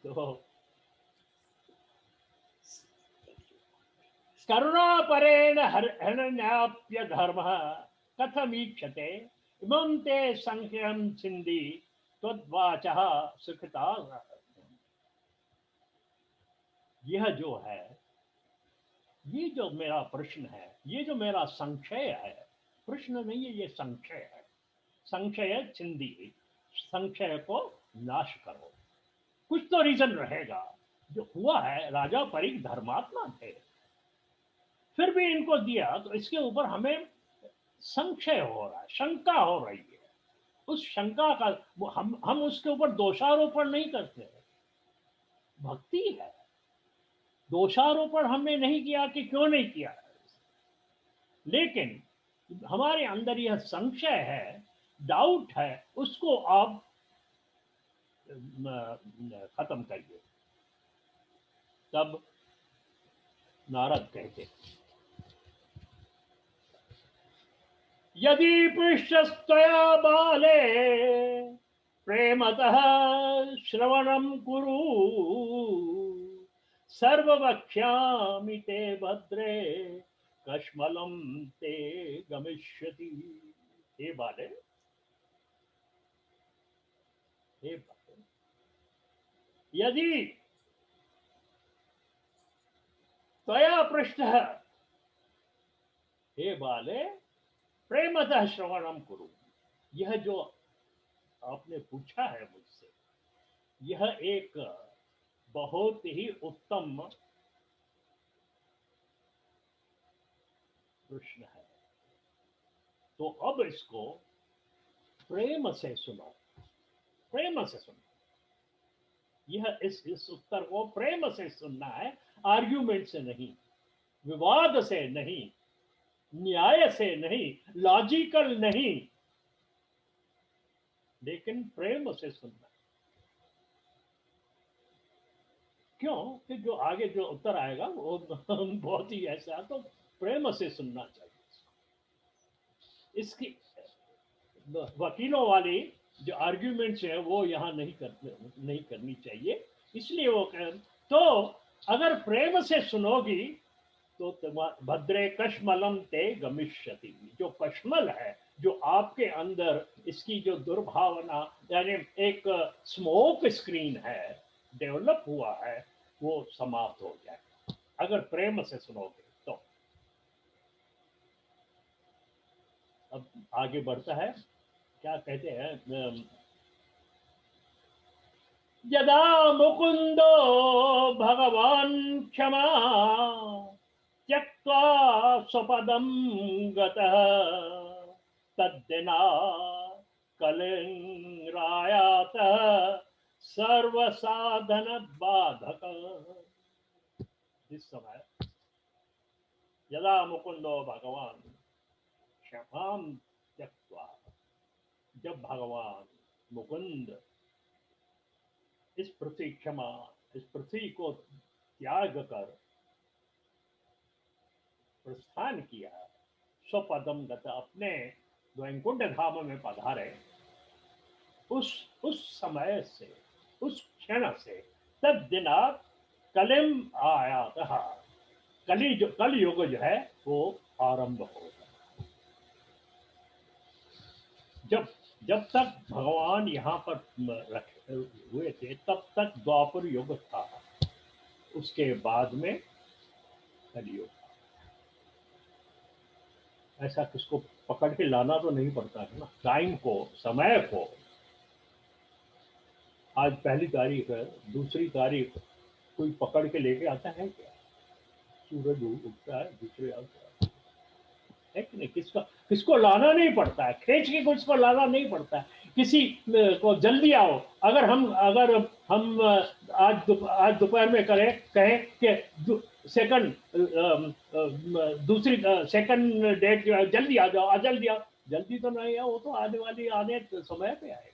तो करुणा परेण हरण्याप्य धर्म कथमीक्षते इमं ते संख्यम छिंदी त्वद्वाचः सुखता। यह जो है, ये जो मेरा प्रश्न है, ये जो मेरा संशय है, प्रश्न नहीं है ये संशय है। संशय छिंदी, संशय को नाश करो। कुछ तो रीजन रहेगा। जो हुआ है, राजा परीख धर्मात्मा थे, फिर भी इनको दिया, तो इसके ऊपर हमें संशय हो रहा है, शंका हो रही है। उस शंका का हम उसके ऊपर दोषारोपण नहीं करते। भक्ति है, दोषारोपण हमने नहीं किया कि क्यों नहीं किया, लेकिन हमारे अंदर यह संशय है, डाउट है, उसको आप खत्म करिए। तब नारद कहते, यदि पृष्ठस्तया बाले प्रेमतः श्रवणं कुरु सर्ववक्ष्यामि ते भद्रे कश्मलं ते गमिष्यति। हे बाले, हे बाले, यदि त्वया पृष्ठः, हे बाले प्रेमतः श्रवणम कुरु, यह जो आपने पूछा है मुझसे, यह एक बहुत ही उत्तम प्रश्न है। तो अब इसको प्रेम से सुनो, प्रेम से सुनो। यह इस उत्तर को प्रेम से सुनना है, आर्ग्यूमेंट से नहीं, विवाद से नहीं, न्याय से नहीं, लॉजिकल नहीं, लेकिन प्रेम से सुनना। क्यों कि जो आगे जो उत्तर आएगा वो बहुत ही ऐसा, तो प्रेम से सुनना चाहिए। इसकी वकीलों वाली जो आर्ग्यूमेंट्स है वो यहाँ नहीं करनी चाहिए। इसलिए वो तो अगर प्रेम से सुनोगी तो भद्रे कश्मलम ते गमिष्यति। जो कश्मल है, जो आपके अंदर इसकी जो दुर्भावना, यानी एक स्मोक स्क्रीन है, डेवलप हुआ है, वो समाप्त हो जाए अगर प्रेम से सुनोगे तो। अब आगे बढ़ता है, क्या कहते हैं, यदा मुकुंदो भगवान क्षमा त्यक्त्वा स्वपदं गतः तद्दिना कलिंगरायातः सर्वसाधन बाधक। इस समय यदा मुकुंदो भगवान क्षमाम त्यक्त्वा, जब भगवान मुकुंद इस पृथ्वी क्षमा, इस पृथ्वी को त्याग कर प्रस्थान किया, स्वपदम गत, अपने वैकुंठ धाम में पधारे, उस समय से, उस क्षण से तब दिनात कलिम आयात, कल युग जो है वो आरंभ होगा। जब जब तक भगवान यहाँ पर रखे हुए थे तब तक द्वापर युग था, उसके बाद में कलयुग। ऐसा किसको पकड़ के लाना तो नहीं पड़ता है ना, टाइम को, समय को। आज पहली तारीख है, दूसरी तारीख कोई पकड़ के लेके आता है क्या? सूरज उगता है, दूसरे आता है कि नहीं? किसको लाना नहीं पड़ता है, खींच के किसको लाना नहीं पड़ता है। किसी को जल्दी आओ, अगर हम आज दोपहर में कहें कि सेकंड दूसरी सेकंड डेट जो है, जल्दी आ जाओ, जल्दी आओ, जल्दी तो नहीं है, वो तो आने समय पे आएगा।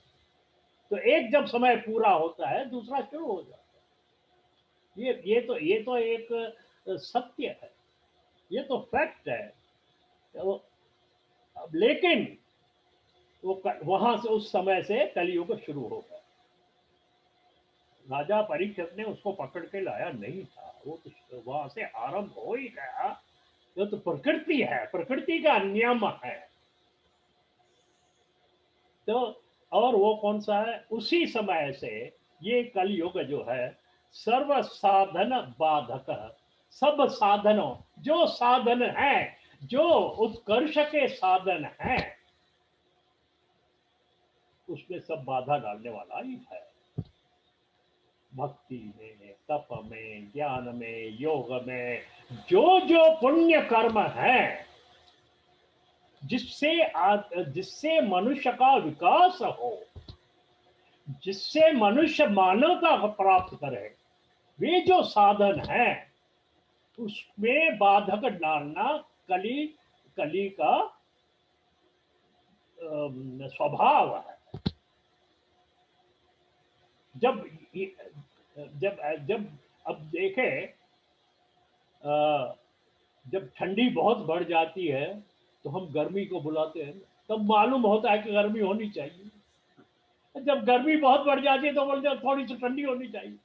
तो एक जब समय पूरा होता है दूसरा शुरू हो जाता है। ये तो एक सत्य है, ये तो फैक्ट है। तो अब लेकिन वो वहां से, उस समय से कलयुग शुरू हो गया। राजा परीक्षित ने उसको पकड़ के लाया नहीं था, वो तो वहां से आरंभ हो ही गया। ये तो प्रकृति है, प्रकृति का नियम है। तो और वो कौन सा है? उसी समय से ये कलयुग जो है सर्व साधन बाधक, सब साधनों, जो साधन है, जो उत्कर्ष के साधन है, उसमें सब बाधा डालने वाला ही है। भक्ति में, तप में, ज्ञान में, योग में, जो जो पुण्य कर्म है, जिससे मनुष्य का विकास हो, जिससे मनुष्य मानवता प्राप्त करे, वे जो साधन है, उसमें बाधक डालना कली का स्वभाव है। जब जब जब अब देखे, जब ठंडी बहुत बढ़ जाती है तो हम गर्मी को बुलाते हैं, तब मालूम होता है कि गर्मी होनी चाहिए। जब गर्मी बहुत बढ़ जाती है तो बोलते हैं थोड़ी सी ठंडी होनी चाहिए।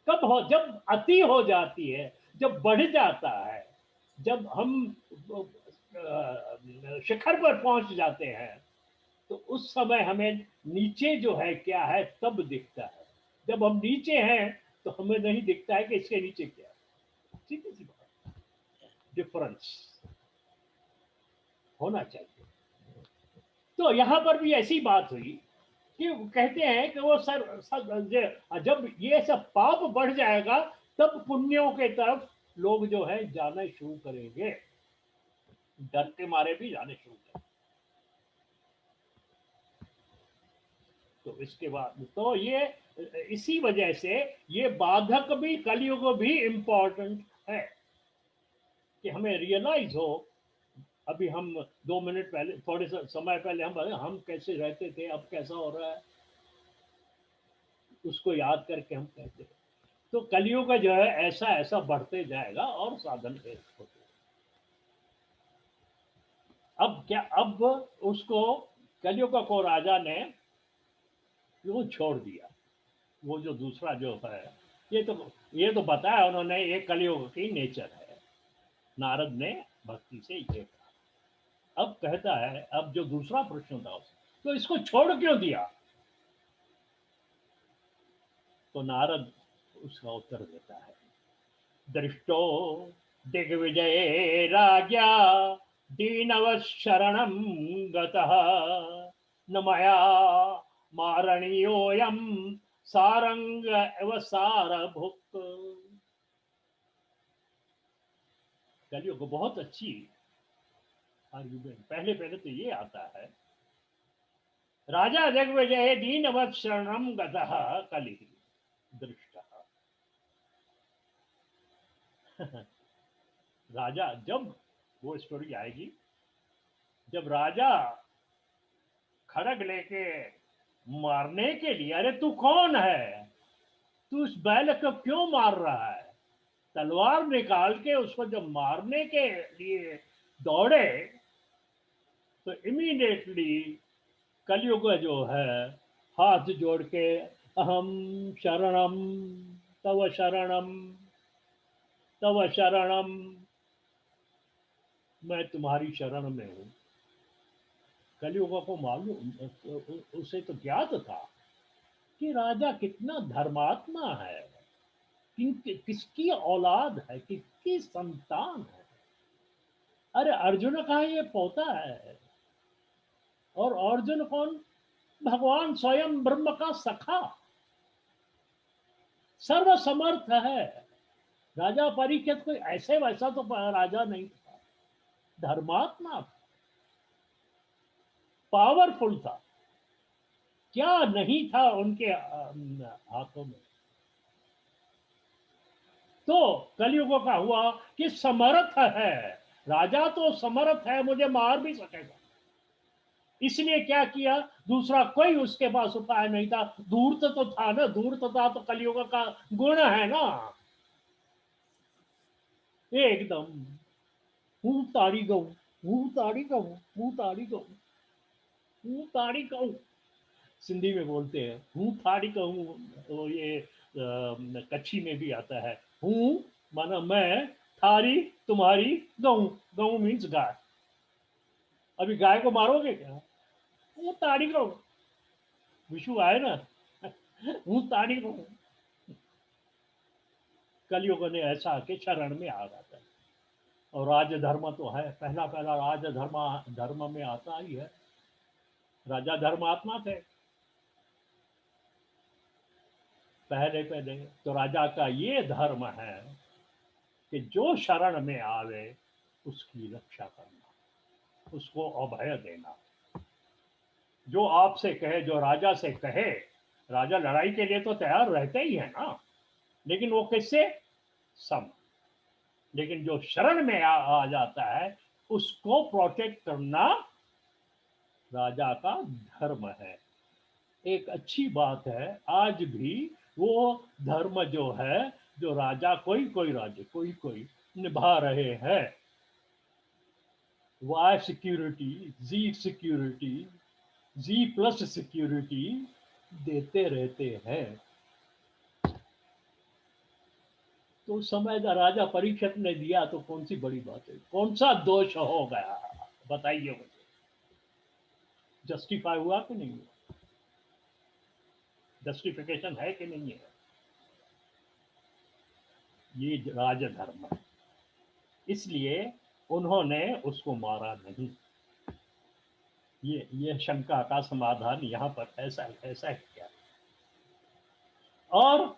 जब अति हो जाती है, जब बढ़ जाता है, जब हम शिखर पर पहुंच जाते हैं, तो उस समय हमें नीचे जो है क्या है तब दिखता है। जब हम नीचे हैं तो हमें नहीं दिखता है कि इसके नीचे क्या है। सीधी सी बात, डिफरेंस होना चाहिए। तो यहां पर भी ऐसी बात हुई कि कहते हैं कि वो जब ये सब पाप बढ़ जाएगा तब पुण्यों के तरफ लोग जो है जाना शुरू करेंगे, डर के मारे भी जाने शुरू करेंगे। तो इसके बाद तो ये इसी वजह से ये बाधक भी, कलयुग भी इंपॉर्टेंट है कि हमें रियलाइज हो। अभी हम 2 मिनट पहले, थोड़े समय पहले हम कैसे रहते थे, अब कैसा हो रहा है, उसको याद करके हम कहते हैं। तो कलयुग जो है ऐसा ऐसा बढ़ते जाएगा और साधन होते। अब क्या, अब उसको कलयुग को राजा ने वो छोड़ दिया। वो जो दूसरा जो है, ये तो बताया उन्होंने, ये कलयुग की नेचर है। नारद ने भक्ति से ये कहा। अब कहता है, अब जो दूसरा प्रश्न था तो इसको छोड़ क्यों दिया? तो नारद उसका उत्तर देता है, दृष्टो दिग्विजय राजा दीनव शरणं गतः, न मया मारणीयोऽयं सारंग एव सारभुक्। कलयुग बहुत अच्छी आर्ग्यूमेंट। पहले पहले तो ये आता है, राजा दिग्विजय दीनवत् शरणं गतः कलिः दृष्टः। राजा, जब वो स्टोरी आएगी, जब राजा खड़ग लेके मारने के लिए, अरे तू कौन है, तू उस बैल को क्यों मार रहा है, तलवार निकाल के उसको जब मारने के लिए दौड़े, तो इमीडिएटली कलयुग जो है हाथ जोड़ के अहम शरणम तव शरणम तव शरणम, मैं तुम्हारी शरण में हूं। कलयुग को मालूम, उसे तो ज्ञात था कि राजा कितना धर्मात्मा है, किसकी औलाद है, किसकी संतान है। अरे अर्जुन का ये पोता है, और अर्जुन कौन, भगवान स्वयं ब्रह्म का सखा, सर्वसमर्थ है। राजा परीक्षित कोई ऐसे वैसा तो राजा नहीं था, धर्मात्मा, पावरफुल था। क्या नहीं था उनके हाथों में। तो कलयुग का हुआ कि समर्थ है, राजा तो समर्थ है, मुझे मार भी सकेगा। इसलिए क्या किया, दूसरा कोई उसके पास उपाय नहीं था। धूर्त तो था ना, धूर्त था तो कलयुग का गुण है ना, एकदम मुंह ताड़ी गऊ, मुंह ताड़ी गऊ, मुंह ताड़ी गऊ, मुंह ताड़ी गऊ, सिंधी में बोलते हैं हूँ थाड़ी कहूँ। तो ये कच्छी में भी आता है, हूँ माना मैं, थारी तुम्हारी, गऊ, गऊ मीन्स गाय। अभी गाय को मारोगे क्या, वो ताड़ी गऊ, विशु आए ना, हूँ ताड़ी गऊ। कलयुग ने ऐसा के शरण में आ जाता है। और राज धर्म तो है, पहला पहला राज धर्म में आता ही है। राजा धर्मात्मा थे पहले पहले, तो राजा का ये धर्म है कि जो शरण में आवे उसकी रक्षा करना, उसको अभय देना। जो आपसे कहे, जो राजा से कहे, राजा लड़ाई के लिए तो तैयार रहते ही है ना, लेकिन वो किससे, सम। लेकिन जो शरण में आ जाता है उसको प्रोटेक्ट करना राजा का धर्म है। एक अच्छी बात है, आज भी वो धर्म जो है, जो राजा, कोई कोई राजा कोई कोई निभा रहे हैं। वाई सिक्योरिटी, जी सिक्योरिटी, जी प्लस सिक्योरिटी देते रहते हैं। तो समय राजा परीक्षित ने दिया तो कौन सी बड़ी बात है, कौन सा दोष हो गया, बताइए मुझे, जस्टिफाई हुआ कि नहीं हुआ, जस्टिफिकेशन है कि नहीं है। ये राजधर्म है, इसलिए उन्होंने उसको मारा नहीं। ये शंका का समाधान यहाँ पर ऐसा ऐसा क्या। और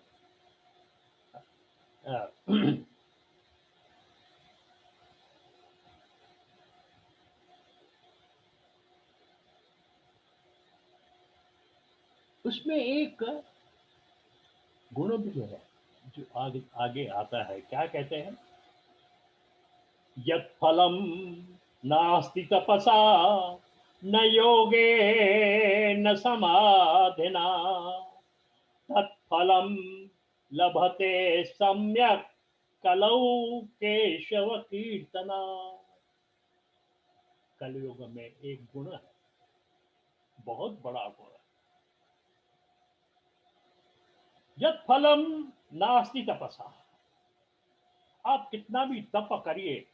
उसमें एक गुण भी है जो आगे आगे आता है, क्या कहते हैं, यत् फलम नास्ति तपसा न योगे न समाधिना तत्फलम लभते सम्यक कलौ केशव कीर्तना। कलयुग में एक गुण है, बहुत बड़ा गुण है, यत् फलम नास्ति तपसा। आप कितना भी तप करिए,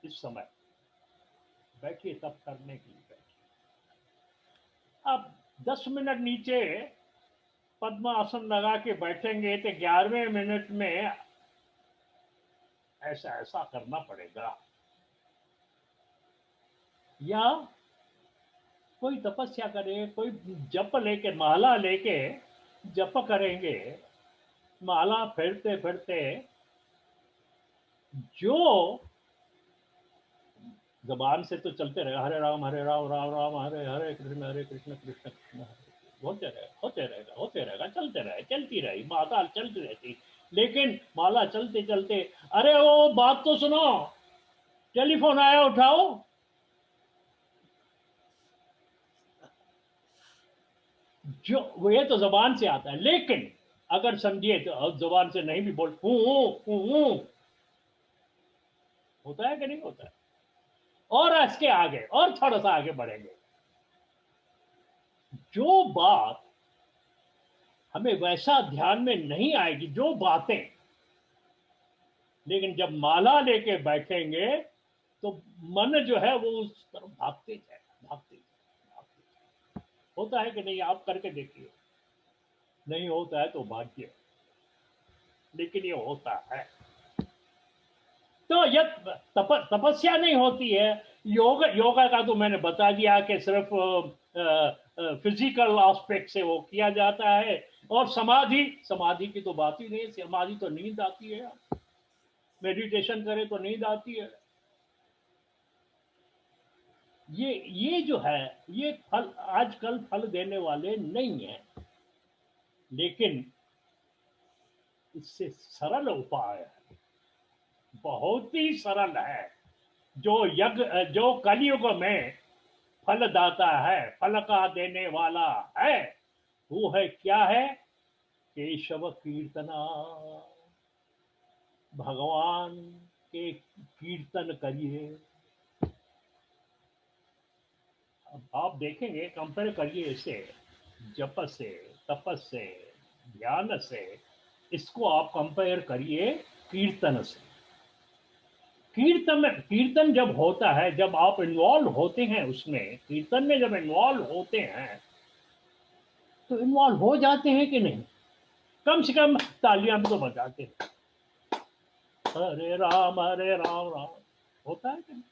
इस समय बैठिए, तप करने के लिए बैठिए, आप 10 मिनट नीचे पद्मासन लगा के बैठेंगे तो 11वें मिनट में ऐसा ऐसा करना पड़ेगा। या कोई तपस्या करे, कोई जप लेके, माला लेके जप करेंगे, माला फेरते फेरते जो जबान से तो चलते रहेगा, हरे राम राम राम हरे हरे, कृष्ण कृष्ण कृष्ण हरे, होते रहेगा होते रहेगा होते रहेगा, चलते रहे, चलती रही, माता चलती रहती, लेकिन माला चलते चलते, अरे वो बात तो सुनो, टेलीफोन आया उठाओ। जो वो ये तो जबान से आता है, लेकिन अगर समझिए तो जबान से नहीं भी बोल, होता है कि नहीं होता है? और इसके आगे और थोड़ा सा आगे बढ़ेंगे, जो बात हमें वैसा ध्यान में नहीं आएगी, जो बातें, लेकिन जब माला लेके बैठेंगे तो मन जो है वो उस तरफ भागते जाएगा, भागते जाएगा, भागते जाएगा। होता है कि नहीं? आप करके देखिए। नहीं होता है तो भाग्य, लेकिन ये होता है। तो यह तपस्या नहीं होती है। योगा का तो मैंने बता दिया कि सिर्फ फिजिकल एस्पेक्ट से वो किया जाता है। और समाधि, समाधि की तो बात ही नहीं है। समाधि तो नींद आती है, मेडिटेशन करे तो नींद आती है। ये जो है, ये फल आजकल फल देने वाले नहीं है, लेकिन इससे सरल उपाय है, बहुत ही सरल है। जो कलयुग में फलदाता है, फल का देने वाला है, वो है क्या है? केशव कीर्तना। भगवान के कीर्तन करिए। अब आप देखेंगे, कंपेयर करिए इसे जप से, तपस से, ध्यान से, इसको आप कंपेयर करिए कीर्तन से। कीर्तन जब होता है, जब आप इन्वॉल्व होते हैं उसमें, कीर्तन में जब इन्वॉल्व होते हैं, तो इन्वॉल्व हो जाते हैं कि नहीं? कम से कम तालियां भी तो बजाते हैं, हरे राम राम, होता है कि नहीं?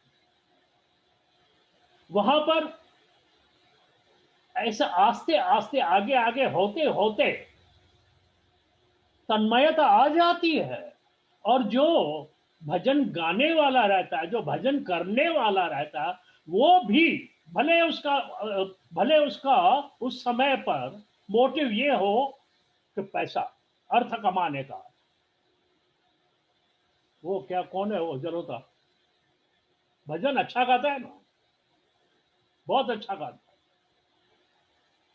वहां पर ऐसा आस्ते आस्ते आगे आगे होते होते तन्मयता आ जाती है। और जो भजन गाने वाला रहता है, जो भजन करने वाला रहता है, वो भी भले उसका उस समय पर मोटिव ये हो कि पैसा, अर्थ कमाने का, वो क्या, कौन है वो जरोता? भजन अच्छा गाता है ना, बहुत अच्छा गाता है,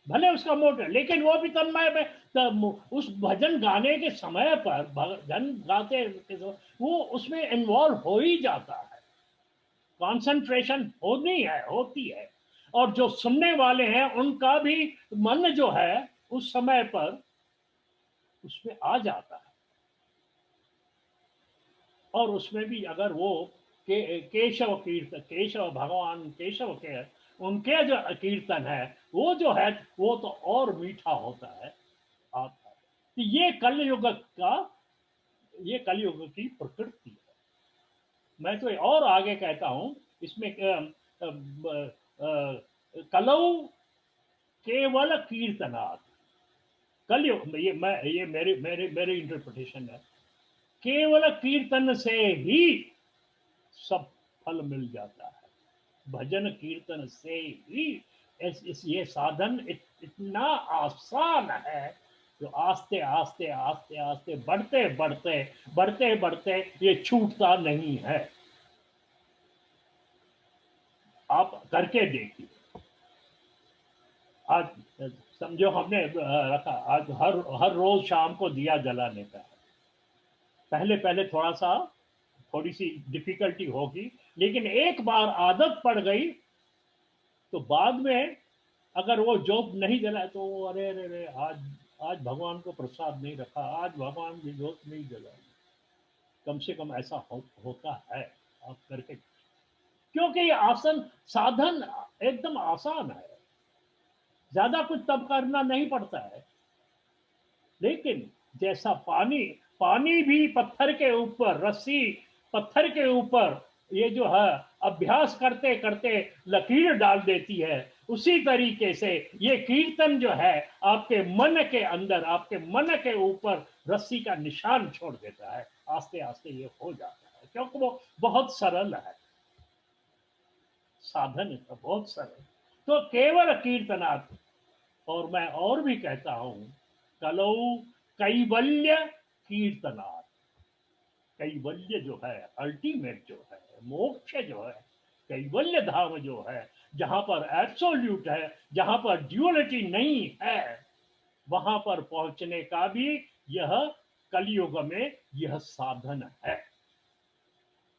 भले उसका मोटिव, लेकिन वो भी तन्मय में उस भजन गाने के समय पर, भजन गाते के समय, वो उसमें इन्वॉल्व हो ही जाता है। कंसंट्रेशन होती है। और जो सुनने वाले हैं उनका भी मन जो है उस समय पर उसमें आ जाता है। और उसमें भी अगर वो केशव कीर्तन, केशव भगवान केशव के उनके जो कीर्तन है, वो जो है वो तो और मीठा होता है आपका। तो ये कलयुग की प्रकृति है। मैं तो और आगे कहता हूं इसमें, कलौ केवल कीर्तनात्। कलयुग, ये मेरी इंटरप्रिटेशन है। केवल कीर्तन से ही सब फल मिल जाता है। भजन कीर्तन से ही ये साधन इतना आसान है, जो आस्ते आस्ते आस्ते आस्ते बढ़ते बढ़ते बढ़ते बढ़ते ये छूटता नहीं है। आप करके देखिए। आज समझो हमने रखा, आज हर हर रोज शाम को दिया जलाने का है। पहले पहले थोड़ी सी डिफिकल्टी होगी, लेकिन एक बार आदत पड़ गई तो बाद में अगर वो जोत नहीं जलाए तो अरे अरे अरे, आज भगवान को प्रसाद नहीं रखा, आज भगवान की जोत नहीं जलाई। कम से कम ऐसा होता है। आप करके, क्योंकि ये आसन साधन एकदम आसान है, ज्यादा कुछ तब करना नहीं पड़ता है। लेकिन जैसा पानी, पानी भी पत्थर के ऊपर, रस्सी पत्थर के ऊपर, ये जो है अभ्यास करते करते लकीर डाल देती है, उसी तरीके से ये कीर्तन जो है आपके मन के अंदर, आपके मन के ऊपर रस्सी का निशान छोड़ देता है। आस्ते आस्ते ये हो जाता है, क्योंकि वो बहुत सरल है, साधन है बहुत सरल। तो केवल कीर्तनात्। और मैं और भी कहता हूं, कलौ कैवल्य कीर्तनार्थ। कैवल्य जो है, अल्टीमेट जो है, मोक्ष जो है, कैवल्य धाम जो है, जहां पर एब्सोल्यूट है, जहां पर ड्यूअलिटी नहीं है, वहां पर पहुंचने का भी यह कलयुग में यह साधन है।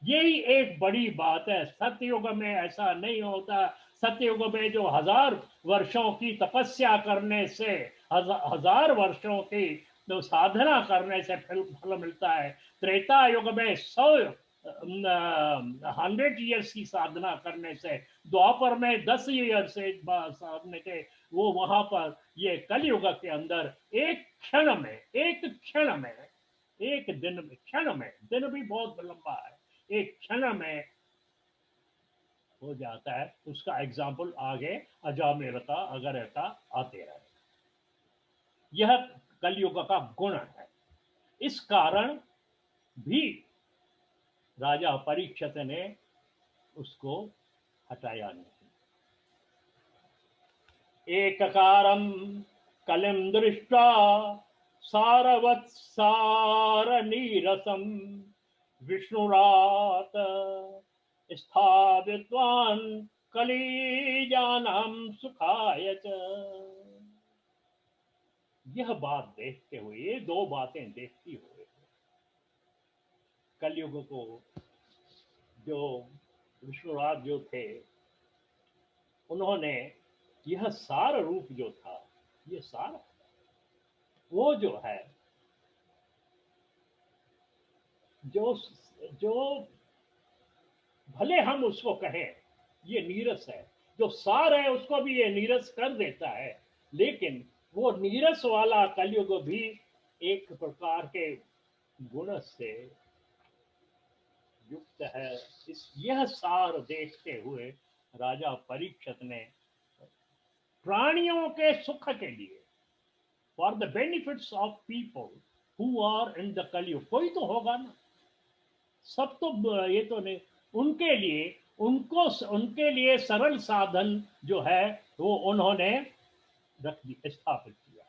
यही एक बड़ी बात है। सतयुग में ऐसा नहीं होता। सतयुग में जो 1000 वर्षों की तपस्या करने से, 1000 वर्षों की जो साधना करने से फल मिलता है, त्रेता युग में 100 ईयर्स की साधना करने से, द्वापर में 10 ईयर से साधने के, वो वहां पर ये कलयुग के अंदर एक क्षण में, एक क्षण में, एक दिन में, क्षण में, दिन भी बहुत लंबा है, एक क्षण में हो जाता है। उसका एग्जाम्पल आगे अजामेरता अगरता आते रहे। यह कलयुग का गुण है। इस कारण भी राजा परीक्षित ने उसको हटाया नहीं। एक कारम कलिम दृष्टा सारवत्सार नीरसम विष्णुरात स्थापितवान् कलीजानां सुखाय च। यह बात देखते हुए, ये दो बातें देखती हुए, कलयुग को जो विष्णुराज जो थे, उन्होंने यह सार रूप जो था, ये सार वो जो है, जो जो भले हम उसको कहें ये नीरस है, जो सार है उसको भी ये नीरस कर देता है, लेकिन वो नीरस वाला कलयुग भी एक प्रकार के गुण से युक्त है। यह सार देखते हुए राजा परीक्षित ने प्राणियों के सुख के लिए, for the benefits of people who are in the Kalyug, कोई तो होगा ना, सब तो ये तो नहीं, उनके लिए, उनके लिए सरल साधन जो है वो उन्होंने स्थापित किया।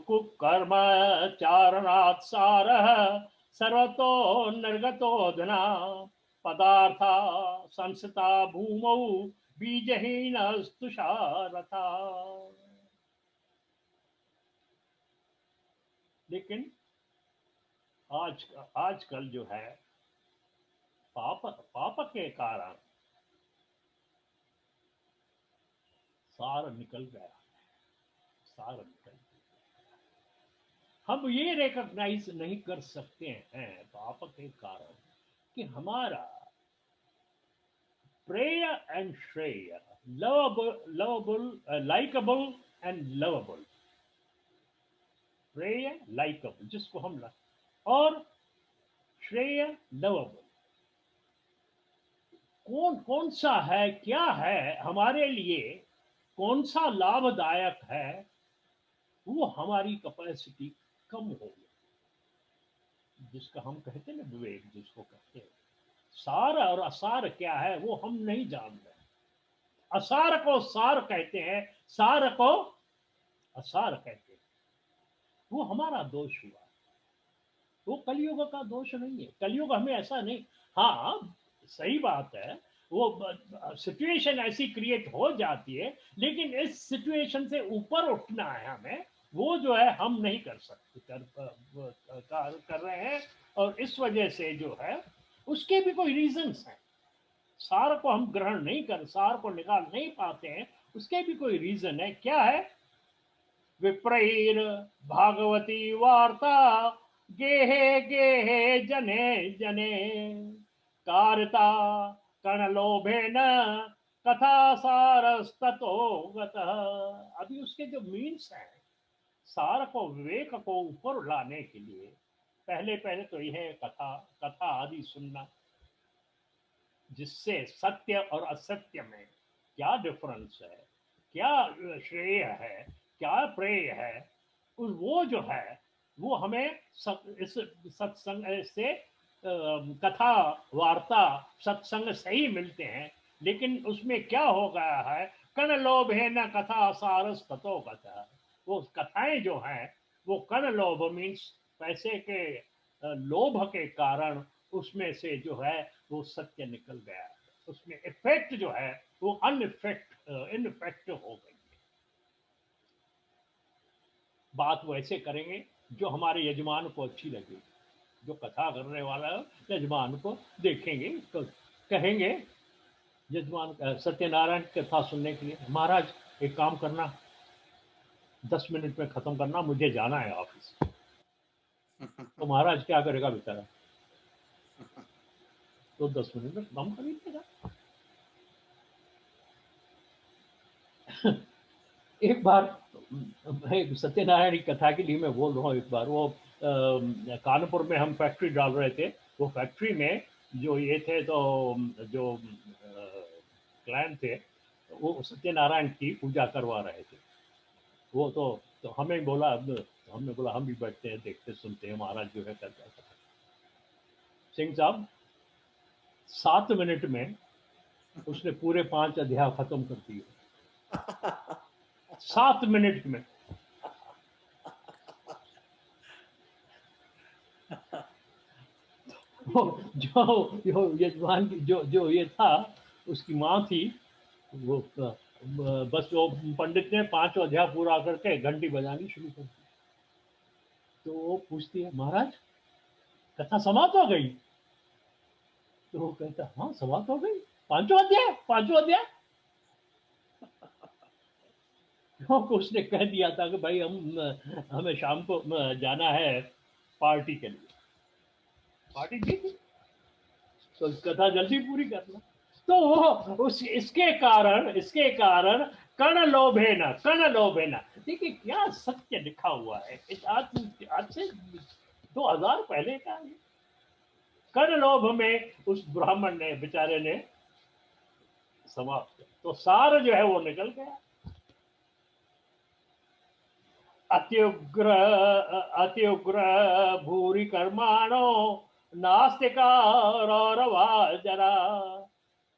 कुकर्म चारणात् सारः सर्वतो निर्गतो धना पदार्था संस्था भूमौ बीजहीन स्तुषारथा। लेकिन आजकल जो है पाप के कारण सार निकल गया, सार निकल गया। हम ये रिकॉग्नाइज नहीं कर सकते हैं पाप के कारण कि हमारा प्रेय एंड श्रेय, लवेबल, लाइकेबल एंड लवेबल, प्रेय लाइकेबल जिसको हम और श्रेय लवेबल, कौन कौन सा है, क्या है हमारे लिए, कौन सा लाभदायक है, वो हमारी कैपेसिटी कम हो गई, जिसका हम कहते हैं ना विवेक, जिसको कहते हैं। सार और असार क्या है वो हम नहीं जानते। असार को सार कहते हैं, सार को असार कहते हैं। वो हमारा दोष हुआ, वो कलयुग का दोष नहीं है। कलयुग हमें ऐसा नहीं, हाँ सही बात है, वो सिचुएशन ऐसी क्रिएट हो जाती है, लेकिन इस सिचुएशन से ऊपर उठना है हमें, वो जो है हम नहीं कर सकते, कर रहे हैं। और इस वजह से जो है उसके भी कोई रीजंस हैं। सार को हम ग्रहण नहीं कर, सार को निकाल नहीं पाते हैं, उसके भी कोई रीजन है। क्या है? विप्रैर भागवती वार्ता गेहे गेहे जने जने कारता कर्णलोभेन कथा सारस्ततो गतः। अभी उसके जो मीन्स हैं, सार को, विवेक को ऊपर लाने के लिए पहले पहले तो यह कथा कथा आदि सुनना, जिससे सत्य और असत्य में क्या डिफरेंस है, क्या श्रेय है, क्या प्रेय है, वो जो है वो हमें इस सत्संग से, कथा वार्ता सत्संग से ही मिलते हैं। लेकिन उसमें क्या हो गया है, कण लोभ है न कथा सारस ततो कथा। वो कथाएं जो हैं वो कण लोभ मीन्स पैसे के लोभ के कारण उसमें से जो है वो सत्य निकल गया, उसमें इफेक्ट जो है वो इनफेक्ट हो गई। बात वैसे करेंगे जो हमारे यजमान को अच्छी लगेगी, जो कथा करने वाला यजमान को देखेंगे तो कहेंगे, यजमान सत्यनारायण की कथा सुनने के लिए, महाराज एक काम करना, 10 मिनट में खत्म करना, मुझे जाना है ऑफिस। तो महाराज क्या करेगा बेचारा, तो 10 मिनट में खत्म कर ही देगा। एक बार मैं सत्यनारायण की कथा के लिए मैं बोल रहा हूँ, एक बार वो कानपुर में हम फैक्ट्री डाल रहे थे, वो फैक्ट्री में जो ये थे तो जो क्लाइंट थे वो सत्यनारायण की पूजा करवा रहे थे। वो तो हमें बोला, अब हमने बोला हम भी बैठते हैं देखते सुनते हैं, महाराज जो है करता था। सिंह साहब 7 मिनट में उसने पूरे 5 अध्याय खत्म कर दिए, 7 मिनट में। जो यजमान की जो ये था, उसकी माँ थी, वो बस वो पंडित ने 5 अध्याय पूरा करके घंटी बजानी शुरू कर दी। तो वो पूछती है, महाराज कथा समाप्त हो गई? तो वो कहता हाँ समाप्त हो गई, 5वां अध्याय। क्योंकि उसने कह दिया था कि भाई हमें शाम को जाना है पार्टी के लिए, पार्टी दी थी तो कथा जल्दी पूरी करना। तो वो इसके कारण कण लोभे न, देखिए क्या सत्य लिखा हुआ है, आज से 2000 पहले का है। कण लोभ में उस ब्राह्मण ने बेचारे ने समाप्त किया, तो सार जो है वो निकल गया। अत्युग्र भूरि कर्माणो नास्तिकारौरवा जरा,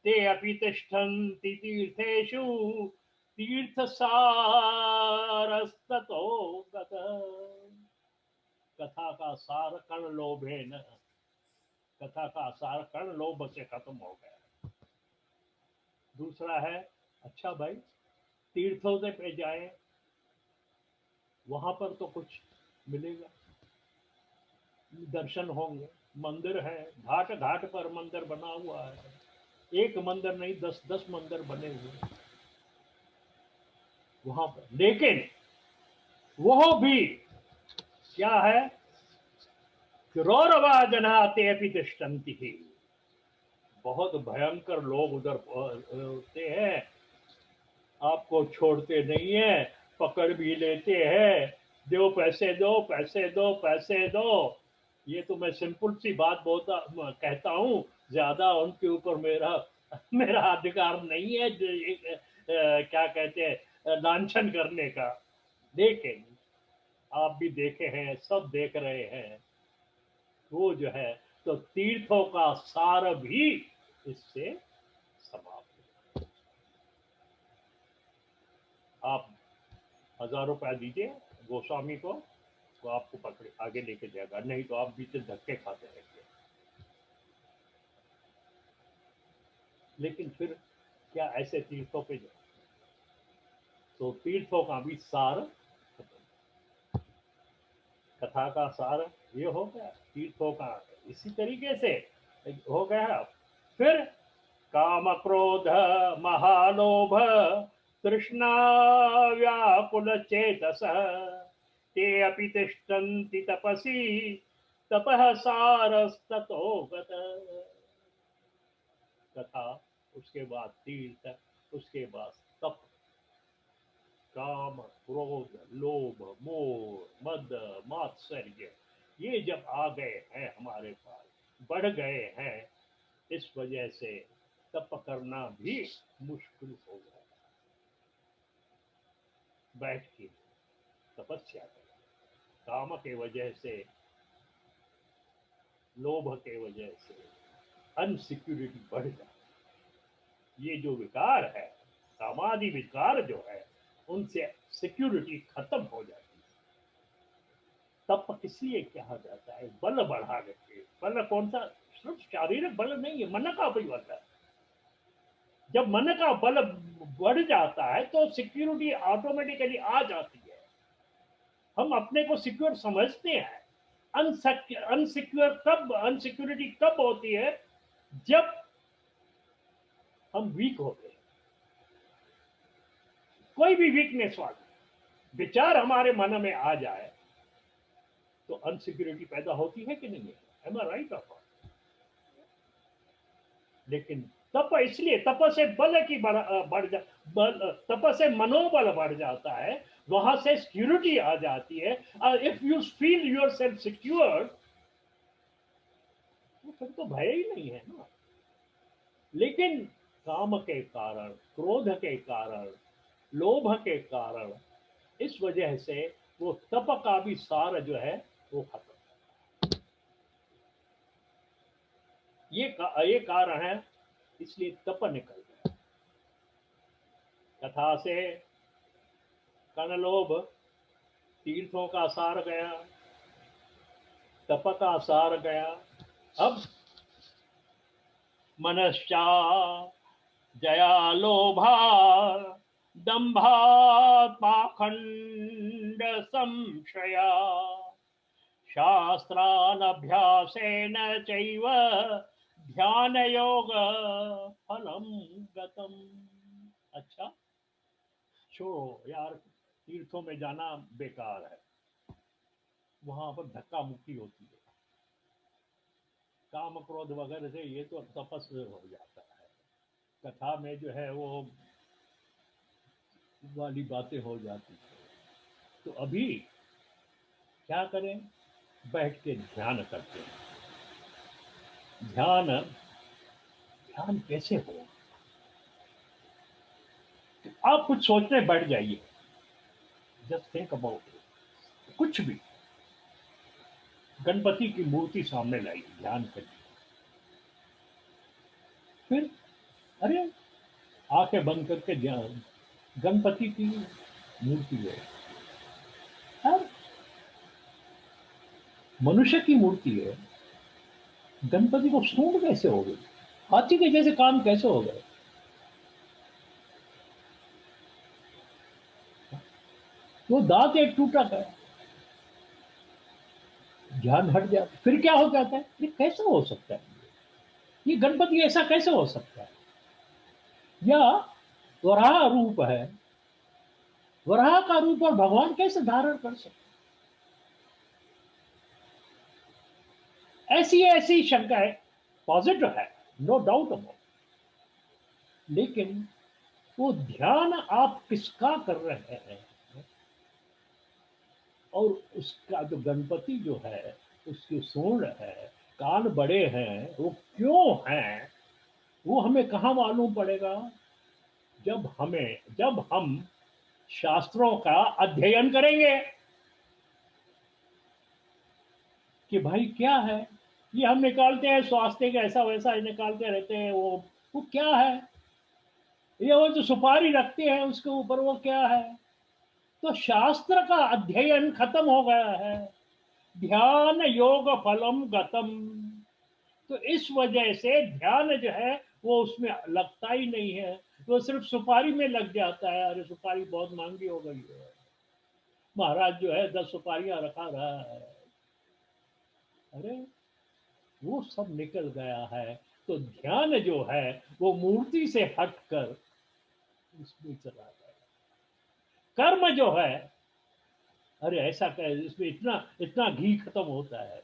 ते अपि तिष्ठन्ति तीर्थेषु तीर्थसारस्ततो गत। कथा का सार कण लोभे न, कथा का सार कण लोभ से खत्म हो गया। दूसरा है, अच्छा भाई तीर्थों से पे जाए, वहां पर तो कुछ मिलेगा, दर्शन होंगे, मंदिर है, घाट घाट पर मंदिर बना हुआ है, एक मंदिर नहीं 10-10 मंदिर बने हुए वहां पर, लेकिन वो भी क्या है, रौरवा जनाते अपि तिष्ठन्ति ही, बहुत भयंकर लोग उधर होते हैं, आपको छोड़ते नहीं है, पकड़ भी लेते हैं, दो पैसे दो पैसे दो पैसे दो। ये तो मैं सिंपल सी बात बोलता कहता हूँ, ज्यादा उनके ऊपर मेरा मेरा अधिकार नहीं है क्या कहते हैं लांछन करने का। लेकिन आप भी देखे हैं, सब देख रहे हैं, वो जो है तो तीर्थों का सार भी इससे समाप्त। आप 1000 रुपया दीजिए गोस्वामी को, तो आपको पकड़े आगे लेके जाएगा, नहीं तो आप बीच धक्के खाते रहेंगे। लेकिन फिर क्या ऐसे तीर्थों पे जाए, तो तीर्थों का भी सार खत्म। कथा का सार ये हो गया, तीर्थों का इसी तरीके से हो गया। फिर काम क्रोध महालोभ तृष्णा व्याकुल चेतस, ते अपि तिष्ठन्ति तपसि तपः सारस्ततो गत। कथा, उसके बाद तीर्थ, उसके बाद तप, काम क्रोध लोभ मोह मद मात्सर्य ये जब आ गए हैं हमारे पास, बढ़ गए हैं, इस वजह से तप करना भी मुश्किल हो गया। बैठ के तपस्या करें, काम के वजह से, लोभ के वजह से अनसिक्योरिटी बढ़ जाती। ये जो विकार है, कामादि विकार जो है उनसे सिक्योरिटी खत्म हो जाती है। तप इसलिए कहा जाता है बल बढ़ाने के। बल कौन सा? सिर्फ शारीरिक बल नहीं है, मन का भी बल है। जब मन का बल बढ़ जाता है तो सिक्योरिटी ऑटोमेटिकली आ जाती है। हम अपने को सिक्योर समझते हैं। अनसिक्योरिटी कब होती है? जब हम वीक होते हैं। कोई भी वीकनेस वाला विचार हमारे मन में आ जाए तो अनसिक्योरिटी पैदा होती है कि नहीं है? Am I right off? लेकिन तप इसलिए, तप से बल की तप से मनोबल बढ़ जाता है, वहां से सिक्योरिटी आ जाती है। If you feel your self secure तो फिर तो भय ही नहीं है ना। लेकिन काम के कारण, क्रोध के कारण, लोभ के कारण, इस वजह से वो तप का भी सार जो है वो खत्म। ये कारण है, इसलिए तप निकल गया। कथा से कनलोभ तीर्थों का सार गया, तप का सार गया। अब मनश्चा जया लोभा दंभा पाखंड संशया शास्त्रानभ्यासेन चैव ध्यान योग फलम गतम। अच्छा छोड़ो यार, तीर्थों में जाना बेकार है, वहां पर धक्का मुक्की होती है, काम क्रोध वगैरह से ये तो तपस हो जाता है। कथा में जो है वो वाली बातें हो जाती है। तो अभी क्या करें? बैठ के ध्यान करते हैं। ध्यान ध्यान कैसे हो? आप कुछ सोचने बैठ जाइए, जस्ट थिंक अबाउट इट। कुछ भी, गणपति की मूर्ति सामने लाइए, ध्यान करिए। फिर अरे आंखें बंद करके ध्यान, गणपति की मूर्ति है, और मनुष्य की मूर्ति है, गणपति को सूंड कैसे हो गई? हाथी के जैसे काम कैसे हो गए? वो दांत एक टूटा था, ध्यान हट जाता, फिर क्या हो जाता है? ये कैसे हो सकता है? ये गणपति ऐसा कैसे हो सकता है? या वराह रूप है, वराह का रूप और भगवान कैसे धारण कर सकते? ऐसी ऐसी शंकाएं पॉजिटिव है, नो डाउट अबाउट। लेकिन वो ध्यान आप किसका कर रहे हैं, और उसका जो गणपति जो है उसकी सूंड है, कान बड़े हैं, वो क्यों हैं, वो हमें कहाँ मालूम पड़ेगा? जब हम शास्त्रों का अध्ययन करेंगे कि भाई क्या है ये। हम निकालते हैं स्वास्थ्य का ऐसा वैसा निकालते रहते हैं, वो क्या है? ये वो जो सुपारी रखते हैं उसके ऊपर वो क्या है? तो शास्त्र का अध्ययन खत्म हो गया है। ध्यान योग फलम गतम। तो इस वजह से ध्यान जो है वो उसमें लगता ही नहीं है, वो सिर्फ सुपारी में लग जाता है। अरे सुपारी बहुत महंगी हो गई है, महाराज जो है 10 सुपारियां रखा रहा है। अरे वो सब निकल गया है। तो ध्यान जो है वो मूर्ति से हटकर उसमें चला गया। कर्म जो है, अरे ऐसा कहे इसमें इतना इतना घी खत्म होता है,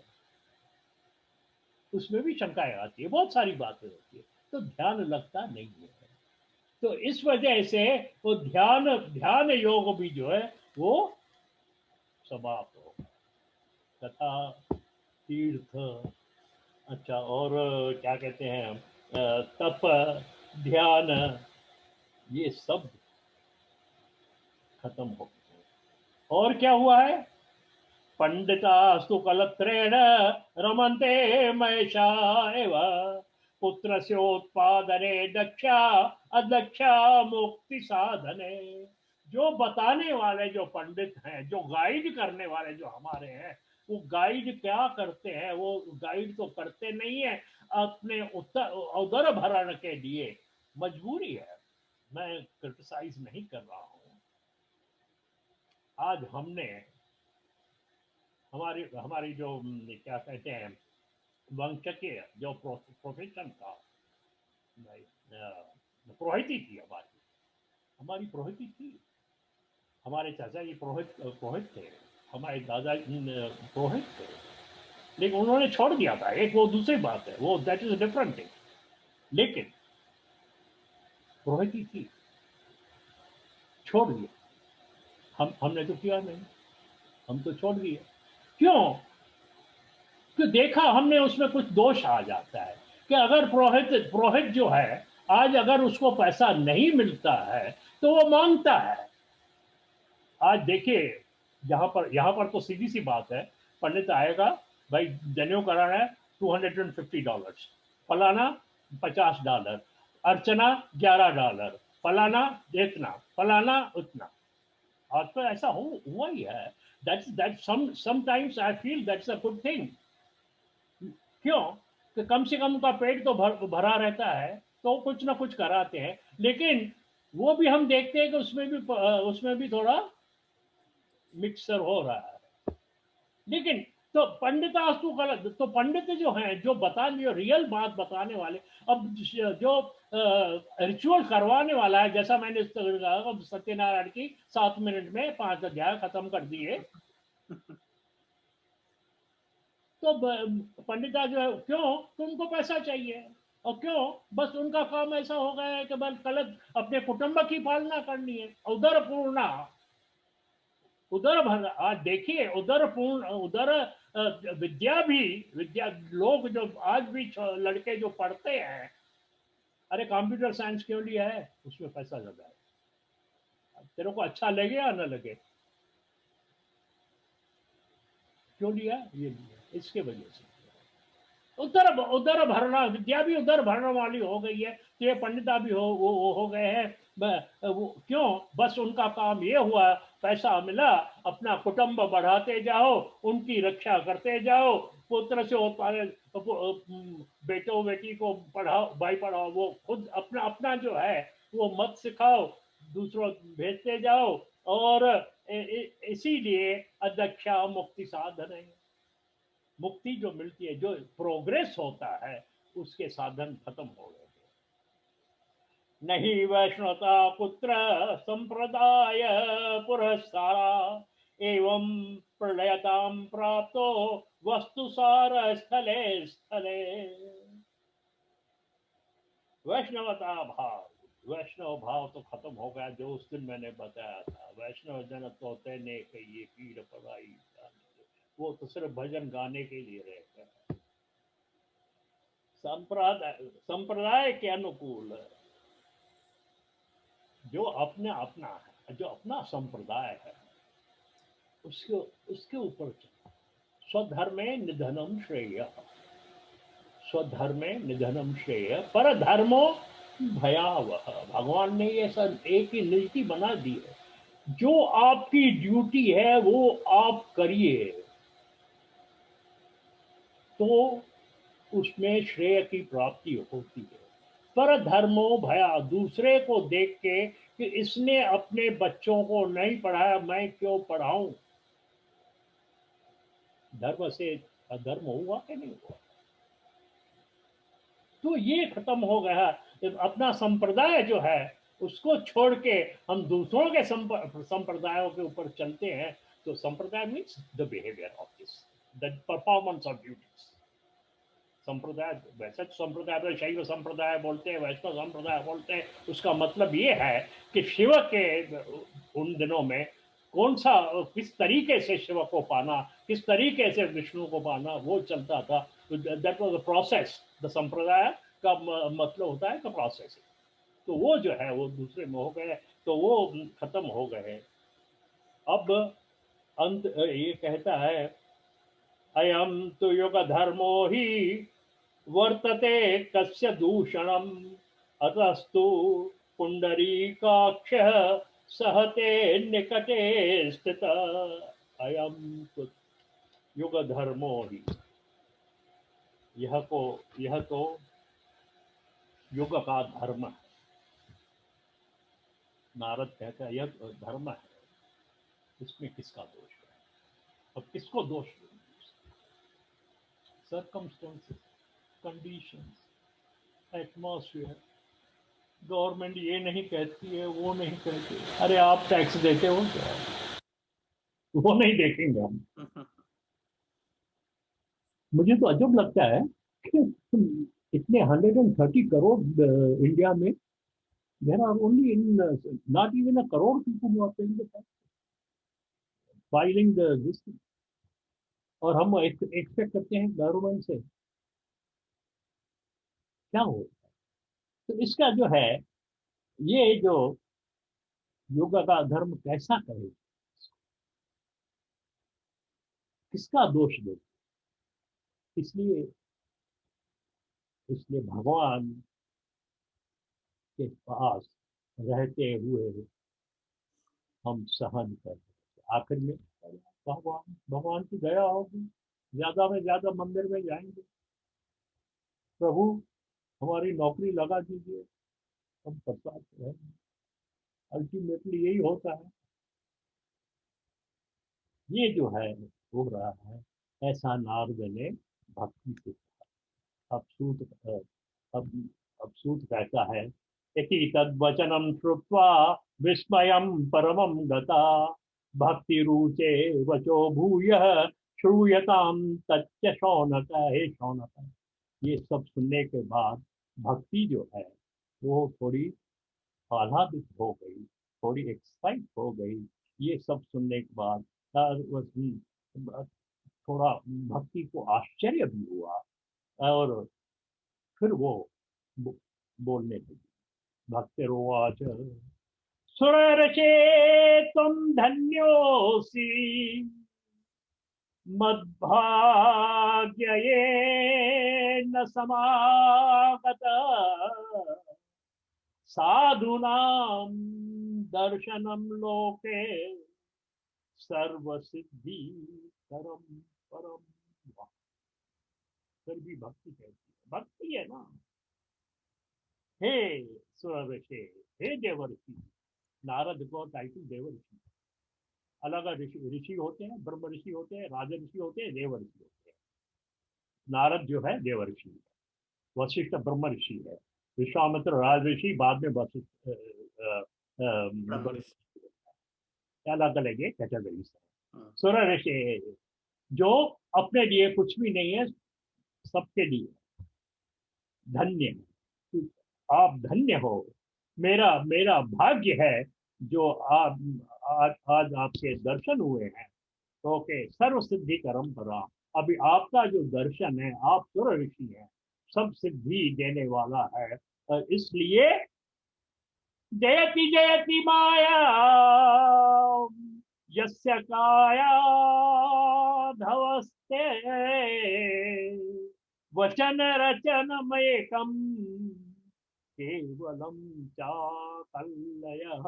उसमें भी शंकाएं आती है, बहुत सारी बातें होती है, तो ध्यान लगता नहीं है। तो इस वजह से वो ध्यान योग भी जो है वो समाप्त हो तथा तीर्थ। अच्छा, और क्या कहते हैं, तप, ध्यान, ये सब खत्म हो गए। और क्या हुआ है? पंडितास्तु कलत्रेण रमन्ते महेशा एव पुत्रस्य उत्पादने दक्षा अदक्षा मुक्ति साधने। जो बताने वाले जो पंडित हैं, जो गाइड करने वाले जो हमारे हैं, वो गाइड क्या करते हैं? वो गाइड तो करते नहीं है अपने उदर भरण के लिए, मजबूरी है। मैं क्रिटिसाइज नहीं कर रहा हूं। आज हमने हमारी हमारी जो क्या कहते हैं वंशकीय जो प्रोफेशन था, पुरोहिती थी, हमारी हमारी पुरोहिती थी। हमारे चाचा जी पुरोहित पुरोहित थे, हमारे दादा पुरोहित थे, लेकिन उन्होंने छोड़ दिया था। एक वो दूसरी बात है, वो दैट इज डिफरेंट थिंग। लेकिन पुरोहिती थी, छोड़ दिया। हमने तो किया नहीं, हम तो छोड़ दिए। क्यों? तो देखा हमने उसमें कुछ दोष आ जाता है कि अगर पुरोहित पुरोहित जो है, आज अगर उसको पैसा नहीं मिलता है तो वो मांगता है। आज देखिए, यहाँ पर तो सीधी सी बात है, पंडित आएगा, भाई जनेऊ कराना है $250, फलाना $50, अर्चना $11, फलाना इतना, फलाना उतना। आज तो ऐसा हुआ ही है। That's sometimes I feel that's a good thing. क्यों? कि कम से कम उनका पेट तो भरा रहता है, तो कुछ ना कुछ कराते हैं। लेकिन वो भी हम देखते हैं कि उसमें भी थोड़ा मिक्सर हो रहा है। लेकिन तो पंडितास्तु गलत। तो पंडित जो हैं, जो जो रियल बात बताने वाले, अब जो रिचुअल करवाने वाला है, जैसा मैंने कहा, सत्यनारायण की 7 मिनट में 5 अध्याय खत्म कर दिए, तो पंडिता जो है, क्यों? तो उनको पैसा चाहिए। और क्यों? बस उनका काम ऐसा हो गया है कि बस गलत अपने कुटुंब की पालना करनी है। उदर पूर्णा, उदर भर। आज देखिए, उदर पूर्ण, उदर विद्या भी, विद्या लोग जो आज भी लड़के जो पढ़ते हैं, अरे कंप्यूटर साइंस क्यों लिया है? उसमें पैसा ज्यादा है। तेरे को अच्छा लगे या ना लगे, क्यों लिया? ये लिया इसके वजह से। उधर उधर भरना, विद्या भी उधर भरने वाली हो गई है, तो ये पंडिता भी वो हो गए हैं। वो क्यों? बस उनका काम ये हुआ, पैसा मिला, अपना कुटुंब बढ़ाते जाओ, उनकी रक्षा करते जाओ, पुत्र से उत्पादन, बेटो बेटी को पढ़ाओ, भाई पढ़ाओ, वो खुद अपना अपना जो है वो मत सिखाओ, दूसरों भेजते जाओ। और इसीलिए अध्यक्षा मुक्ति साधन है। मुक्ति जो मिलती है, जो प्रोग्रेस होता है, उसके साधन खत्म हो गए। नहीं वैष्णवता पुत्र संप्रदाय पुरस्कारा एवं प्रलयताम प्राप्तो वस्तु सार स्थले स्थले। वैष्णवता भाव, वैष्णव भाव तो खत्म हो गया, जो उस दिन मैंने बताया था। वैष्णव जन तो तेने कहिए पीर पड़ाई, वो तो सिर्फ भजन गाने के लिए रहते हैं। संप्रदाय के अनुकूल, जो अपने अपना है, जो अपना संप्रदाय है, उसके उसके ऊपर स्वधर्मे निधनम श्रेय, स्वधर्मे निधनम श्रेय पर धर्मो भयावह। भगवान ने ये सब एक ही नीति बना दी है, जो आपकी ड्यूटी है वो आप करिए, तो उसमें श्रेय की प्राप्ति होती है। पर धर्मो भया, दूसरे को देख के कि इसने अपने बच्चों को नहीं पढ़ाया, मैं क्यों पढ़ाऊं? धर्म से अधर्म हुआ कि नहीं हुआ? तो ये खत्म हो गया। अपना संप्रदाय जो है उसको छोड़ के हम दूसरों के संप्रदायों के ऊपर चलते हैं। तो संप्रदाय means the behaviour of this, the performance of duties. संप्रदाय, वैसे तो संप्रदाय पर शैव संप्रदाय बोलते हैं, वैष्णव संप्रदाय बोलते हैं। उसका मतलब ये है कि शिव के उन दिनों में कौन सा, किस तरीके से शिव को पाना, किस तरीके से विष्णु को पाना, वो चलता था। That was the process. The संप्रदाय का मतलब होता है द प्रोसेस। तो वो जो है वो दूसरे में हो गए, तो वो खत्म हो गए। अब अंत ये कहता है, अयम तो युग धर्मो ही वर्तते कस्य दूषणम् अतस्तु पुंडरीकाक्षः सहते निकटे स्थितः अयं तु युग धर्मो ही। यह तो युग का धर्म है। नारद कहता है यह धर्म है, इसमें किसका दोष है? अब किसको दोष दें? Circumstances, conditions, atmosphere. गवर्नमेंट ये नहीं कहती है, वो नहीं कहती है। अरे आप टैक्स देते हो क्या? वो नहीं देखेंगे हम। मुझे तो अजब लगता है कि इतने 130 करोड़ इंडिया में, there are only in not even a crore people who are paying the tax, filing this. और हम एक्सपेक्ट करते हैं गवर्नमेंट से क्या हो। तो इसका जो है, ये जो योग का धर्म कैसा करे, किसका दोष दे? इसलिए इसलिए भगवान के पास रहते हुए हम सहन कर रहे। आखिर में भगवान भगवान की दया होगी, ज्यादा में ज्यादा मंदिर में जाएंगे, प्रभु हमारी नौकरी लगा दीजिए, हम प्रसाद रहेंगे। अल्टीमेटली यही होता है। ये जो है हो रहा है, ऐसा नारद ने भक्ति से। अब सूत अब अब सूत कहता है, इति तद्वचनं श्रुत्वा विस्मयं परमं गता भक्ति रुचे वचो भूयः श्रूयतां तच्च शौनक। हे शौनक, ये सब सुनने के बाद भक्ति जो है वो थोड़ी आह्लादित हो गई, थोड़ी एक्साइट हो गई। ये सब सुनने के बाद थोड़ा भक्ति को आश्चर्य भी हुआ। और फिर वो बो, बोलने लगी। भक्तिर्वाच सुरर्षे तुम धन्योसी मद्भाग्यये न समागत साधूनां दर्शनम लोके सर्व सिद्धि करम परम। फिर भी भक्ति कहती है, भक्ति है ना। हे सुरर्षे, हे देवर्षि। नारद को टाइटल देवर्षि। अलग अलग ऋषि ऋषि होते हैं, ब्रह्म ऋषि होते हैं, राज ऋषि होते हैं, देवर्षि होते हैं। नारद जो है देवर्षि है, वशिष्ठ ब्रह्म ऋषि है, विश्वामित्र राज ऋषि, बाद में वशिष्ठ अलग अलग कैटेगरीज है। सुर ऋषि जो अपने लिए कुछ भी नहीं है, सबके लिए धन्य। आप धन्य हो, मेरा मेरा भाग्य है जो आप आज आपके दर्शन हुए हैं। तो के सर्व सिद्धि करम परा। अभी आपका जो दर्शन है, आप सुर ऋषि हैं, सब सिद्धि देने वाला है। इसलिए जयति जयति माया यस्य काया धवस्ते वचन रचनमयकम केवलम चाकल्लयः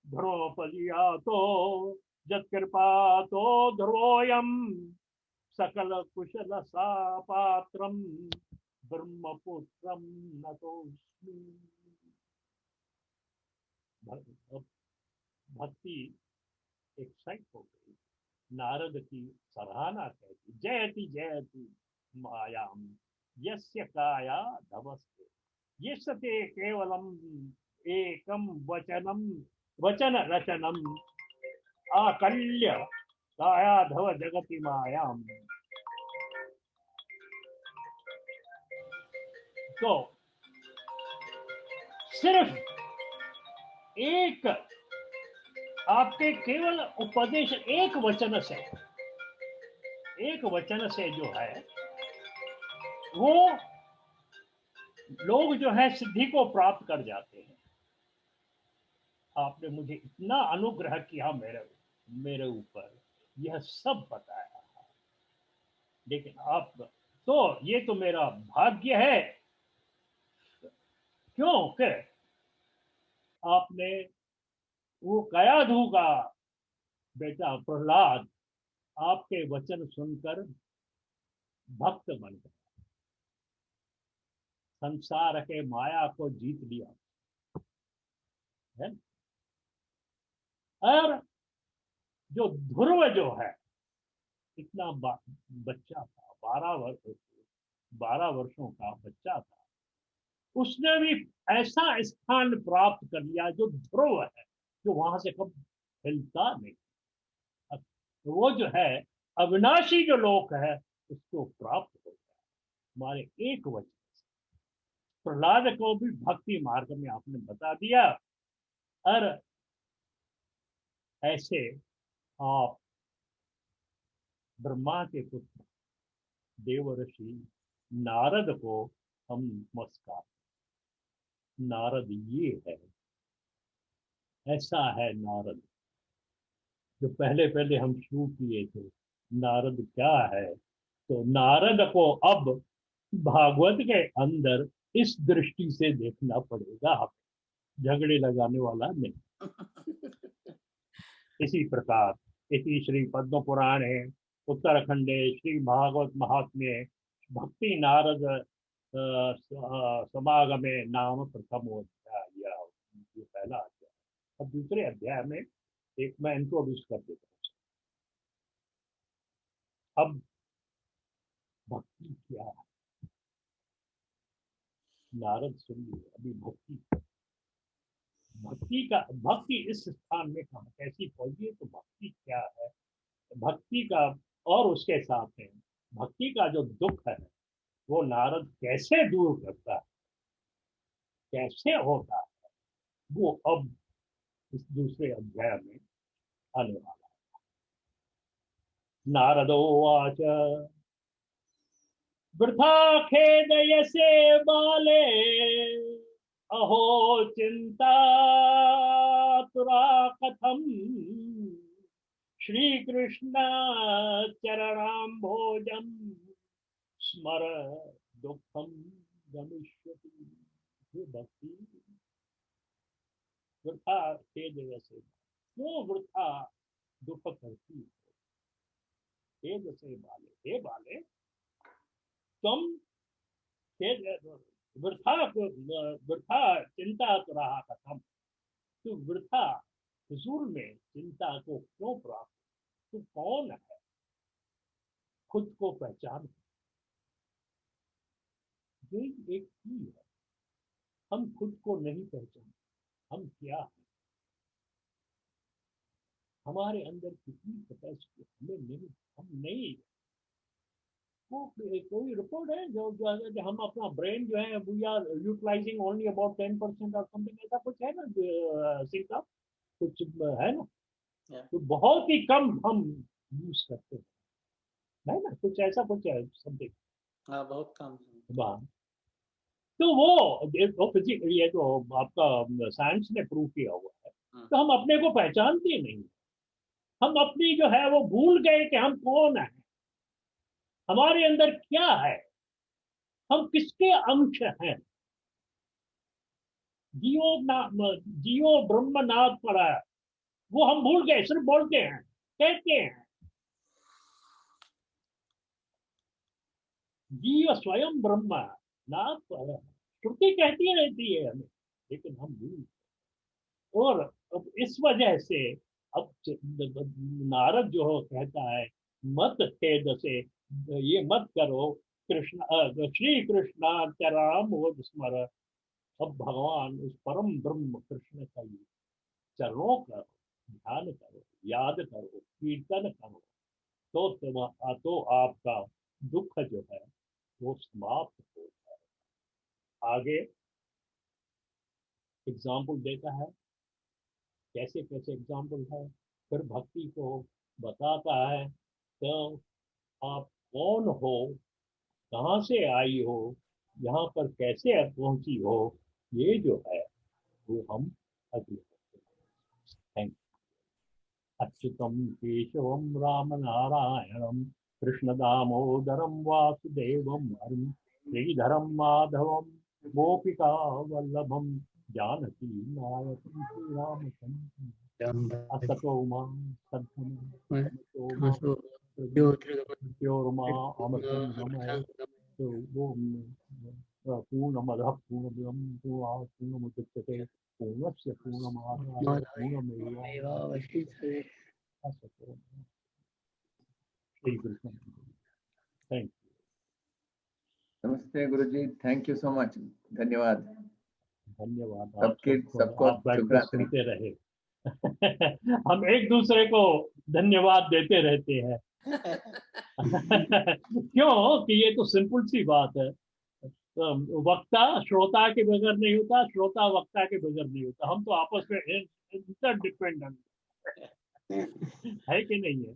ध्रुवपदिया तो जत्कृपा तो ध्रुवोऽयं सकल कुशल सा पात्रम ब्रह्मपुत्रम नतोस्मि। भक्ति एक्साइट हो गई, नारद की सराहना कहती, जयति जयति मायाम यस्य काया धवस्ते यस्ते केवलम एकम वचनम वचन रचनम आकल्य कायाधव जगति मायाम। तो सिर्फ एक आपके केवल उपदेश, एक वचन से जो है वो लोग जो है सिद्धि को प्राप्त कर जाते हैं। आपने मुझे इतना अनुग्रह किया मेरे ऊपर, यह सब बताया, लेकिन आप तो ये तो मेरा भाग्य है, क्योंकि आपने वो कयाधु का बेटा प्रहलाद आपके वचन सुनकर भक्त बन गया, संसार के माया को जीत लिया है। और जो ध्रुव जो है, इतना बच्चा था, 12 वर्षों का बच्चा था, उसने भी ऐसा स्थान प्राप्त कर लिया जो ध्रुव है, जो वहां से कब हिलता नहीं। तो वो जो है अविनाशी जो लोक है, उसको प्राप्त हो गया हमारे एक वचन से। प्रहलाद को भी भक्ति मार्ग में आपने बता दिया। और ऐसे आप ब्रह्मा के पुत्र देवर्षि नारद को हम नमस्कार। नारद ये है, ऐसा है नारद, जो पहले पहले हम शुरू किए थे। नारद क्या है? तो नारद को अब भागवत के अंदर इस दृष्टि से देखना पड़ेगा, हमें झगड़े लगाने वाला नहीं। इसी प्रकार इसी श्री पद्म पुराणे उत्तराखंडे श्री भागवत महात्म्ये भक्ति नारद समागमे नाम प्रथमोध्याय, ये पहला अध्याय। अब दूसरे अध्याय में एक मैं इंट्रोड्यूस कर देता हूँ। अब भक्ति क्या है, नारद सुनिए। अभी भक्ति इस स्थान में कहा कैसी पहुंची, तो भक्ति क्या है, भक्ति का और उसके साथ में भक्ति का जो दुख है वो नारद कैसे दूर करता है, कैसे होता है, वो अब इस दूसरे अध्याय में आने वाला है। नारदोवाच वृथा खेदयसे बाले, अहो चिंता तुरा कथम, श्री कृष्ण चरणाम्भोजम स्मर दुखम गमिष्यति। ये भक्ति वृथा खेद जैसे, क्यों वृथा दुख करती है? खेद से बाले, हे बाले तुम खेद वृथा वृथा चिंता तो रहा कथम, तू वृथा हुजूर में चिंता को क्यों प्राप्त? तू कौन है? खुद को पहचान। ये एक की है, हम खुद को नहीं पहचानते, हम क्या है, हमारे अंदर कितनी कैपेसिटी हमें नहीं, हम नहीं। कोई रिपोर्ट है जो हम अपना ब्रेन जो है we are utilising only about 10% और समथिंग, ऐसा कुछ है ना सिंह साहब, कुछ है ना? तो बहुत ही कम हम यूज करते हैं, है ना? कुछ ऐसा कुछ है समथिंग। हाँ, बहुत कम। तो वो फिजिक्स, ये तो आपका साइंस ने प्रूव किया हुआ है। तो हम अपने को पहचानते नहीं, हम अपनी जो है वो भूल गए कि हम कौन है, हमारे अंदर क्या है, हम किसके अंश हैं। जियो ब्रह्म नाथ पड़ा है, वो हम भूल गए, सिर्फ बोलते हैं, कहते हैं। जीव स्वयं ब्रह्म नाथ पड़ा है, श्रुति कहती रहती है हमें, लेकिन हम भूल। और अब इस वजह से अब नारद जो हो कहता है मत खेद से, ये मत करो, कृष्ण श्री कृष्ण चराम वो स्मर। अब भगवान उस परम ब्रह्म कृष्ण का चरणों का ध्यान करो, याद करो, कीर्तन करो, तो आपका दुख जो है वो समाप्त हो जाए। आगे एग्जाम्पल देता है, कैसे कैसे एग्जाम्पल है, फिर भक्ति को बताता है। तो आप कौन हो, कहाँ से आई हो, यहाँ पर कैसे पहुंची हो, ये जो है वो हम अगले। थैंक। अच्युतम केशवम राम नारायणम कृष्ण दामोदरम वासुदेवम हरिम श्रीधरम माधवम गोपिका वल्लभम जानकी नायकम श्री रामचंद्र असतो मा सद्गमः ज्योतिर्गमः अमृतं गमः पूर्णमदः पूर्णमिदं पूर्णमुदच्यते पूर्णस्य पूर्णमादाय पूर्णमेवावशिष्यते असतो मा। श्री कृष्ण। Thank you. नमस्ते गुरुजी, थैंक यू सो मच, धन्यवाद। धन्यवाद सबको आप बैठ शुभ कर रात्रि। सुनते रहे। हम एक दूसरे को धन्यवाद देते रहते हैं। क्यों कि ये तो सिंपल सी बात है। वक्ता श्रोता के बगैर नहीं होता, श्रोता वक्ता के बगैर नहीं होता। हम तो आपस में इंटरडिपेंडेंट है कि नहीं है?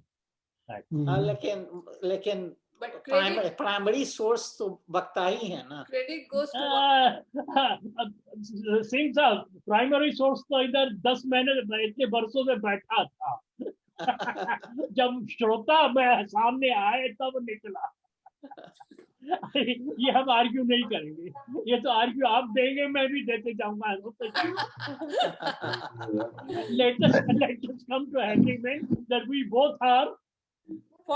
लेकिन But credit, प्राइमरी सोर्स तो वक्ता ही है ना। credit goes to सिंह साहब, प्राइमरी सोर्स तो इधर 10 महीने इतने वर्षों में बैठा था। जब श्रोता मैं सामने आए तब निकला। ये हम आर्ग्यू नहीं करेंगे, ये तो आर्ग्यू आप देंगे, मैं भी देते जाऊंगा। Latest come to agreement that we both are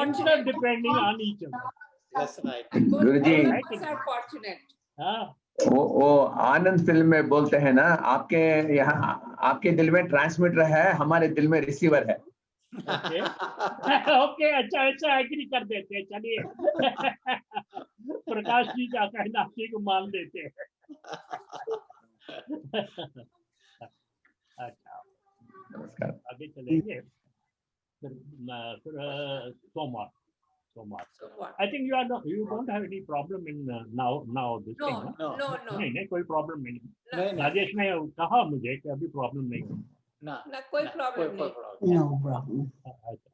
interdepending on each other. That's right. Guruji, Both of us are fortunate. हाँ, वो आनंद फिल्म में बोलते हैं ना, आपके यहाँ आपके दिल में ट्रांसमीटर है, हमारे दिल में रिसीवर है। ओके ओके, अच्छा अच्छा एग्री कर देते हैं। चलिए प्रकाश जी का कहना ठीक मान लेते हैं। अच्छा, नमस्कार। आगे चलेंगे। फिर सोमवार So what? I think you don't have any problem in now this No, thing, huh? no. नहीं कोई प्रॉब्लम नहीं। नहीं राजेश ने कहा मुझे कि अभी प्रॉब्लम नहीं है। ना ना कोई ना, problem कोई नहीं। problem No problem. अच्छा,